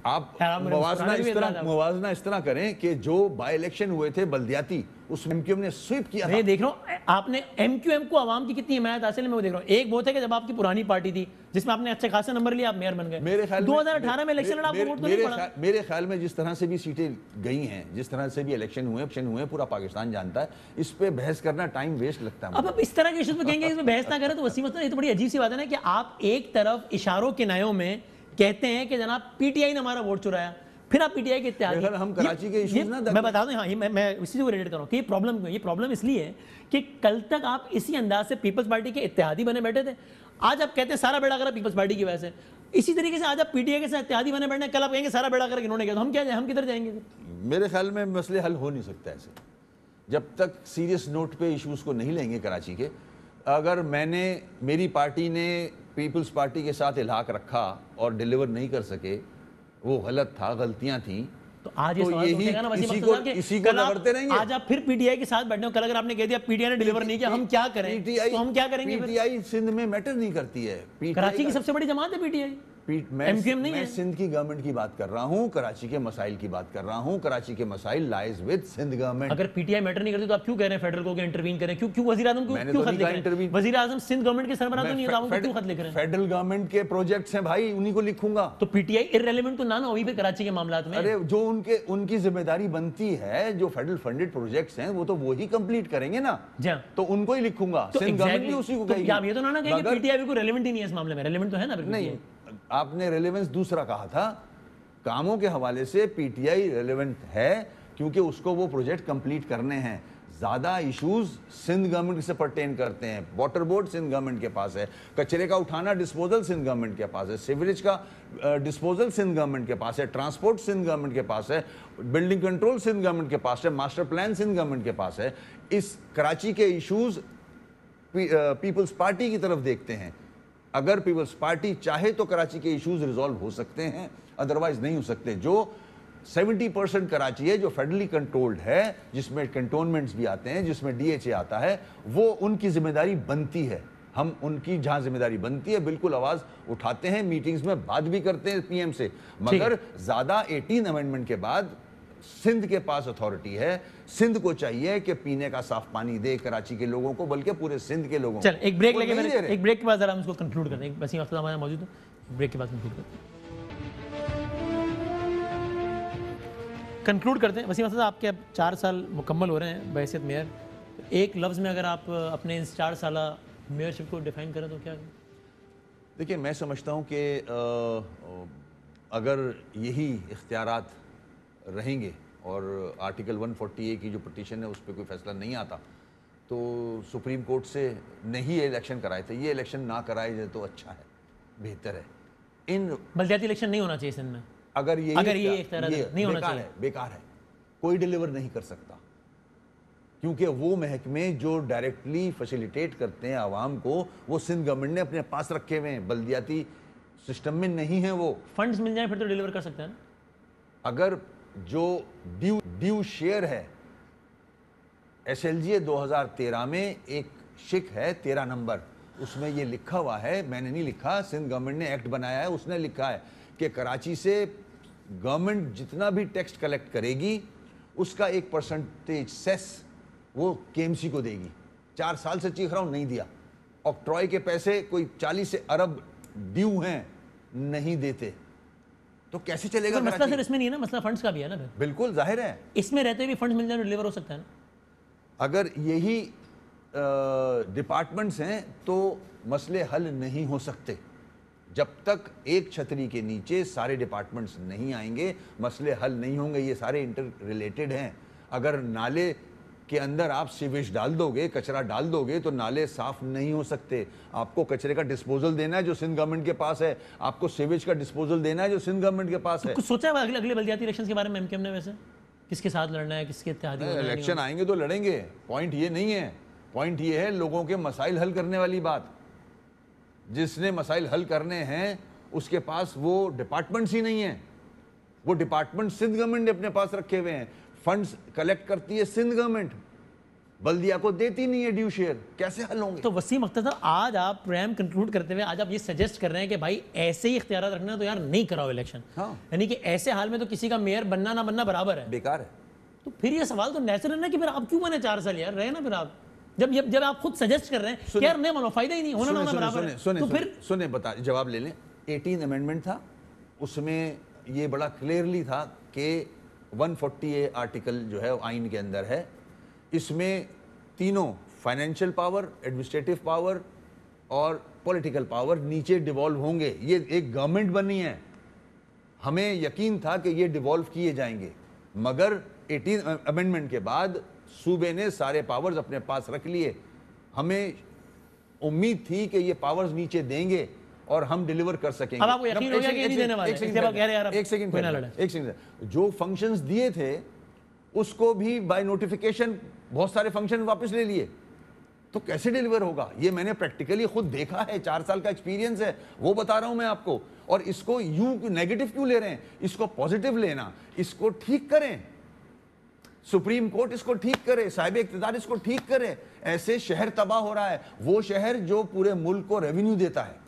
آپ موازنہ اس طرح کریں کہ جو بائی الیکشن ہوئے تھے بلدیاتی اس میں ایم کیو ایم نے سویپ کیا. میں دیکھ رہا ہوں آپ نے ایم کیو ایم کو عوام کی کتنی حمایت حاصل ہے میں وہ دیکھ رہا ہوں. ایک وہ تھا کہ جب آپ کی پرانی پارٹی تھی جس میں آپ نے اچھے خاصے نمبر لیا آپ میئر بن گئے. 2018 میں الیکشن لڑا آپ کو ووٹ تو نہیں پڑا. میرے خیال میں جس طرح سے بھی سیٹیں گئی ہیں, جس طرح سے بھی الیکشن ہوئے پورا پاکستان جانتا ہے, اس پہ بحث کرنا ٹائم ویسٹ لگتا ہے. اب آپ اس طرح کے ایشوز پہ کہیں گے اس میں بحث نہ کریں تو وسیم اختر, یہ تو بڑی عجیب سی بات ہے نا کہ آپ ایک طرف اشاروں کنایوں میں کہتے ہیں کہ جناب پی ٹی آئی نے ہمارا ووٹ چرایا, پھر آپ پی ٹی آئی کے اتحادی. ہم کراچی کے ایشوز نہ میں بتا دوں, ہاں میں اسی سے ریلیٹ کر رہا ہوں کہ یہ پرابلم اس لیے ہے کہ کل تک آپ اسی انداز سے پیپلز پارٹی کے اتحادی بنے بیٹھے تھے, آج آپ کہتے ہیں سارا بیڑا گرک پیپلز پارٹی کی وجہ سے. اسی طریقے سے آج آپ پی ٹی آئی کے ساتھ اتحادی بنے بیٹھے ہیں, کل آپ کہیں گے سارا بیڑا گرک انہوں نے کیا, تو ہم کیا جائیں, ہم کدھر جائیں گے؟ میرے خیال میں مسئلے حل ہو نہیں سکتا ایسے جب تک سیریس نوٹ پہ ایشوز کو نہیں لیں گے کراچی کے. اگر میری پارٹی نے پیپلز پارٹی کے ساتھ الحاق رکھا اور ڈیلیور نہیں کر سکے, وہ غلط تھا, غلطیاں تھیں, تو آج یہ سوال اٹھے گا نا وسیم اختر صاحب کہ کل آج آپ پھر پی ٹی آئی کے ساتھ بیٹھے ہو, کل اگر آپ نے کہہ دیا پی ٹی آئی نے ڈیلیور نہیں کیا ہم کیا کریں, تو ہم کیا کریں گے؟ پی ٹی آئی سندھ میں میٹر نہیں کرتی ہے. کراچی کی سب سے بڑی جماعت ہے پی ٹی آئی, میں سندھ کی گورنمنٹ کی بات کر رہا ہوں, کراچی کے مسائل کی بات کر رہا ہوں. کراچی کے مسائل لائز ود سندھ گورنمنٹ. اگر پی ٹی آئی میٹر نہیں کرتی تو آپ کیوں کہہ رہے ہیں فیڈرل کو کہ انٹروین کریں؟ کیوں وزیر اعظم کیوں خط لکھ رہے ہیں؟ وزیر اعظم سندھ گورنمنٹ کے سربراہ تو نہیں ہے, آپ کیوں خط لکھ رہے ہیں؟ فیڈرل گورنمنٹ کے پروجیکٹس ہیں بھائی, انہی کو لکھوں گا. تو پی ٹی آئی ارریلیونٹ تو نہ ہوئی پھر کراچی کے معاملات میں. ارے جو ان کی ذمہ داری بنتی ہے, جو فیڈرل فنڈڈ پروجیکٹس ہیں وہ تو وہی کمپلیٹ کریں گے نا, تو ان کو ہی لکھوں گا. سندھ گورنمنٹ بھی اسی کو کہے گی. آپ یہ تو نہ کہیں کہ پی ٹی آئی کو ریلیونٹ ہی نہیں ہے اس معاملے میں. ریلیونٹ تو ہے نا. نہیں, آپ نے ریلیونس دوسرا کہا تھا. کاموں کے حوالے سے پی ٹی آئی ریلیونٹ ہے کیونکہ اس کو وہ پروجیکٹ کمپلیٹ کرنے ہیں. زیادہ ایشوز سندھ گورنمنٹ سے پرٹین کرتے ہیں. واٹر بورڈ سندھ گورنمنٹ کے پاس ہے, کچرے کا اٹھانا ڈسپوزل سندھ گورنمنٹ کے پاس ہے, سیوریج کا ڈسپوزل سندھ گورنمنٹ کے پاس ہے, ٹرانسپورٹ سندھ گورنمنٹ کے پاس ہے, بلڈنگ کنٹرول سندھ گورنمنٹ کے پاس ہے, ماسٹر پلان سندھ گورنمنٹ کے پاس ہے. اس کراچی کے ایشوز پیپلز پارٹی کی طرف دیکھتے ہیں. اگر پیپلز پارٹی چاہے تو کراچی کے ایشوز ریزالو ہو سکتے ہیں, ادروائز نہیں ہو سکتے. جو 70% کراچی ہے جو فیڈرلی کنٹرولڈ ہے, جس میں کنٹونمنٹس بھی آتے ہیں, جس میں ڈی ایچ اے آتا ہے, وہ ان کی ذمہ داری بنتی ہے. ہم ان کی جہاں ذمہ داری بنتی ہے بالکل آواز اٹھاتے ہیں, میٹنگز میں بات بھی کرتے ہیں پی ایم سے. مگر زیادہ 18 امینڈمنٹ کے بعد سندھ کے پاس اتھارٹی ہے. سندھ کو چاہیے کہ پینے کا صاف پانی دے کراچی کے لوگوں کو, بلکہ پورے سندھ کے لوگوں کو. چل ایک بریک لے کے ایک بریک کے بعد ذرا ہم اس کو کنکلوڈ کرتے ہیں. وسیم اختر ہمارے موجود ہیں, بریک کے بعد کنکلوڈ کرتے ہیں. وسیم اختر آپ کے اب 4 سال مکمل ہو رہے ہیں بحیثیت میئر. ایک لفظ میں اگر آپ اپنے اس 4 سالہ میئرشپ کو ڈیفائن کریں تو کیا؟ دیکھیں, میں سمجھتا ہوں کہ اگر یہی اختیارات رہیں گے اور آرٹیکل 140A کی جو پٹیشن ہے اس پہ کوئی فیصلہ نہیں آتا تو سپریم کورٹ سے نہیں الیکشن کرائے تھے, یہ الیکشن نہ کرائے جائے تو اچھا ہے, بہتر ہے. بلدیاتی الیکشن نہیں ہونا چاہیے سندھ میں. اگر یہ نہیں ہونا چاہیے, بیکار ہے, کوئی ڈیلیور نہیں کر سکتا, کیونکہ وہ محکمے جو ڈائریکٹلی فیسیلیٹیٹ کرتے ہیں عوام کو, وہ سندھ گورنمنٹ نے اپنے پاس رکھے ہوئے ہیں, بلدیاتی سسٹم میں نہیں ہیں. وہ فنڈز مل جائیں پھر تو ڈیلیور کر سکتے ہیں. اگر جو ڈیو شیئر ہے, ایس ایل جی 2013 میں ایک شک ہے 13 نمبر, اس میں یہ لکھا ہوا ہے, میں نے نہیں لکھا, سندھ گورنمنٹ نے ایکٹ بنایا ہے, اس نے لکھا ہے کہ کراچی سے گورنمنٹ جتنا بھی ٹیکس کلیکٹ کرے گی اس کا 1% سیس وہ کے ایم سی کو دے گی. 4 سال سے چیخ رہا ہوں, نہیں دیا. آکٹرائے کے پیسے کوئی 40 ارب ڈیو ہیں, نہیں دیتے, تو کیسے چلے گا؟ مسئلہ صرف اس میں نہیں ہے نا, مسئلہ فنڈز کا بھی ہے نا. بالکل ظاہر ہے, اس میں رہتے بھی فنڈز مل جائیں ڈیلیور ہو سکتا ہے نا. اگر یہی ڈپارٹمنٹس ہیں تو مسئلے حل نہیں ہو سکتے. جب تک ایک چھتری کے نیچے سارے ڈپارٹمنٹس نہیں آئیں گے مسئلے حل نہیں ہوں گے. یہ سارے انٹر ریلیٹڈ ہیں. اگر نالے کے اندر آپ سیویج ڈال دو گے, کچرا ڈال دو گے, تو نالے صاف نہیں ہو سکتے. آپ کو کچرے کا ڈسپوزل دینا ہے جو سندھ گورنمنٹ کے پاس ہے, آپ کو سیویج کا ڈسپوزل دینا ہے جو سندھ گورنمنٹ کے پاس ہے. کچھ سوچا ہے اگلے بلدیاتی الیکشنز کے بارے میں ایم کیو ایم نے؟ ویسے کس کے ساتھ لڑنا ہے, کس کے اتحادی ہونا ہے؟ الیکشن آئیں گے تو لڑیں گے, پوائنٹ یہ نہیں ہے. پوائنٹ یہ ہے لوگوں کے مسائل حل کرنے والی بات. جس نے مسائل حل کرنے ہیں اس کے پاس وہ ڈپارٹمنٹس ہی نہیں ہیں. وہ ڈپارٹمنٹ سندھ گورنمنٹ نے اپنے پاس رکھے ہوئے ہیں. فنڈز کلیکٹ کرتی ہے سندھ گورنمنٹ, بلدیہ کو دیتی نہیں ہے ڈیو شیئر, کیسے حل ہوں گے؟ تو وسیم اختر صاحب آج آپ پروگرام کنکلوڈ کرتے ہوئے آج آپ یہ سجیسٹ کر رہے ہیں کہ بھائی ایسے ہی اختیارات رکھنا تو یار نہیں کراؤ الیکشن, یعنی کہ ایسے حال میں تو کسی کا میئر بننا نہ بننا برابر ہے, بیکار ہے. تو پھر یہ سوال تو نیچرل ہے نا کہ پھر آپ کیوں بنے 4 سال یار, رہے نا پھر آپ جب آپ خود سجیسٹ کر رہے ہیں کہ یار نہیں بنو, فائدہ ہی نہیں, ہونا نہ ہونا برابر ہے, تو پھر سنیں بتا جواب لے لیں. 18 امینڈمنٹ تھا, اس میں یہ بڑا کلیئرلی تھا کہ 140A آرٹیکل جو ہے آئین کے اندر ہے, اس میں تینوں فائنینشیل پاور, ایڈمنسٹریٹو پاور اور پولیٹیکل پاور نیچے ڈیوالو ہوں گے. یہ ایک گورنمنٹ بنی ہے, ہمیں یقین تھا کہ یہ ڈیوالو کیے جائیں گے, مگر 18 امینڈمنٹ کے بعد صوبے نے سارے پاورز اپنے پاس رکھ لیے. ہمیں امید تھی کہ یہ پاورز نیچے دیں گے اور ہم ڈیلیور کر سکیں گے. اب آپ کو یقین ہو گیا کہ نہیں دینے والے, اس کے بعد کہہ رہے یار ایک سیکنڈ, جو فنکشنز دیے تھے اس کو بھی بائی نوٹیفیکیشن بہت سارے فنکشن واپس لے لیے, تو کیسے ڈیلیور ہوگا؟ یہ میں نے پریکٹیکلی خود دیکھا ہے, 4 سال کا ایکسپیرینس ہے, وہ بتا رہا ہوں میں آپ کو. اور اس کو یوں نیگیٹو کیوں لے رہے ہیں؟ اس کو پازیٹیو لینا, اس کو ٹھیک کریں, سپریم کورٹ اس کو ٹھیک کرے, صاحب اقتدار اس کو ٹھیک کرے. ایسے شہر تباہ ہو رہا ہے, وہ شہر جو پورے ملک کو ریونیو دیتا ہے,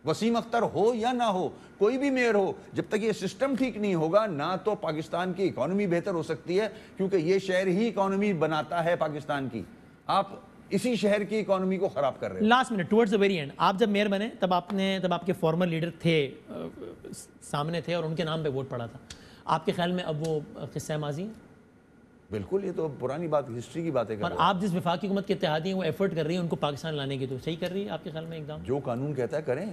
وسیم اختر ہو یا نہ ہو, کوئی بھی میئر ہو, جب تک یہ سسٹم ٹھیک نہیں ہوگا نہ تو پاکستان کی اکانومی بہتر ہو سکتی ہے, کیونکہ یہ شہر ہی اکانومی بناتا ہے پاکستان کی. آپ اسی شہر کی اکانومی کو خراب کر رہے ہیں. Last minute towards the very and, آپ جب میئر بنے تب آپ کے فارمر لیڈر تھے, سامنے تھے اور ان کے نام پہ ووٹ پڑا تھا, آپ کے خیال میں اب وہ قصہ ماضی؟ بالکل, یہ تو پرانی بات, ہسٹری کی باتیں کر اور رہے ہیں. آپ جس وفاقی حکومت کے اتحادی ہیں وہ ایفرٹ کر رہی ہیں ان کو پاکستان لانے کی, تو صحیح کر رہی ہے آپ کے خیال میں اقدام؟ جو قانون کہتا ہے کریں,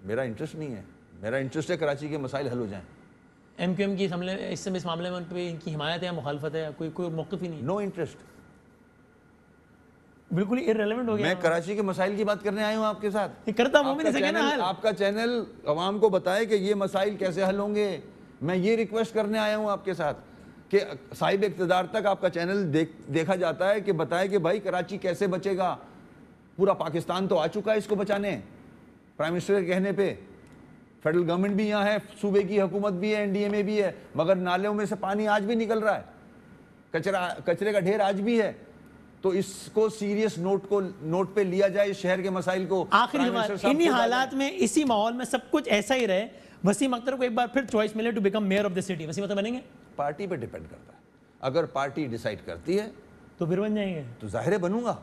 میرا انٹرسٹ نہیں ہے. میرا انٹرسٹ ہے کراچی کے مسائل حل ہو جائیں. ایم کیو ایم کی اس معاملے میں ان پہ ان کی حمایت ہے یا مخالفت ہے, کوئی موقف ہی نہیں؟ نو انٹرسٹ, بالکل ارریلیونٹ ہو گیا. میں کراچی کے مسائل کی بات کرنے آیا ہوں آپ کے ساتھ. کرتا وہ بھی نہیں سکے نا حل. آپ کا چینل عوام کو بتائے کہ یہ مسائل کیسے حل ہوں گے. میں یہ ریکویسٹ کرنے آیا ہوں آپ کے ساتھ کہ صاحب اقتدار تک آپ کا چینل دیکھا جاتا ہے کہ بتائے کہ بھائی کراچی کیسے بچے گا. پورا پاکستان تو آ چکا ہے اس کو بچانے, پرائم منسٹر کے کہنے پہ. فیڈرل گورنمنٹ بھی یہاں ہے, صوبے کی حکومت بھی ہے, NDMA بھی ہے, مگر نالوں میں سے پانی آج بھی نکل رہا ہے, کچرے کا ڈھیر آج بھی ہے. تو اس کو سیریس نوٹ پہ لیا جائے, اس شہر کے مسائل کو. آخری انہی حالات میں, اسی ماحول میں سب کچھ ایسا ہی رہے, وسیم اختر کو ایک بار پھر چوائس ملے to become mayor of the city, Waseem Akhtar بنیں گے؟ پارٹی پہ ڈیپینڈ کرتا ہے. اگر پارٹی ڈیسائیڈ کرتی ہے تو پھر بن جائیں گے. تو ظاہر ہے بنوں گا,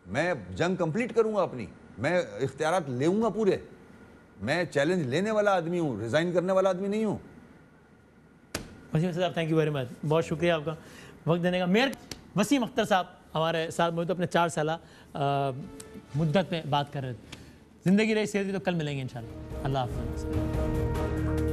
میں جنگ کمپلیٹ کروں گا اپنی, میں اختیارات لوں گا پورے. میں چیلنج لینے والا آدمی ہوں, ریزائن کرنے والا آدمی نہیں ہوں. وسیم اختر صاحب تھینک یو ویری مچ, بہت شکریہ آپ کا وقت دینے کا. میئر وسیم اختر صاحب ہمارے ساتھ موجود, اپنے 4 سالہ مدت میں بات کر رہے تھے. زندگی رہی صحت رہی تو کل ملیں گے انشاءاللہ. اللہ حافظ.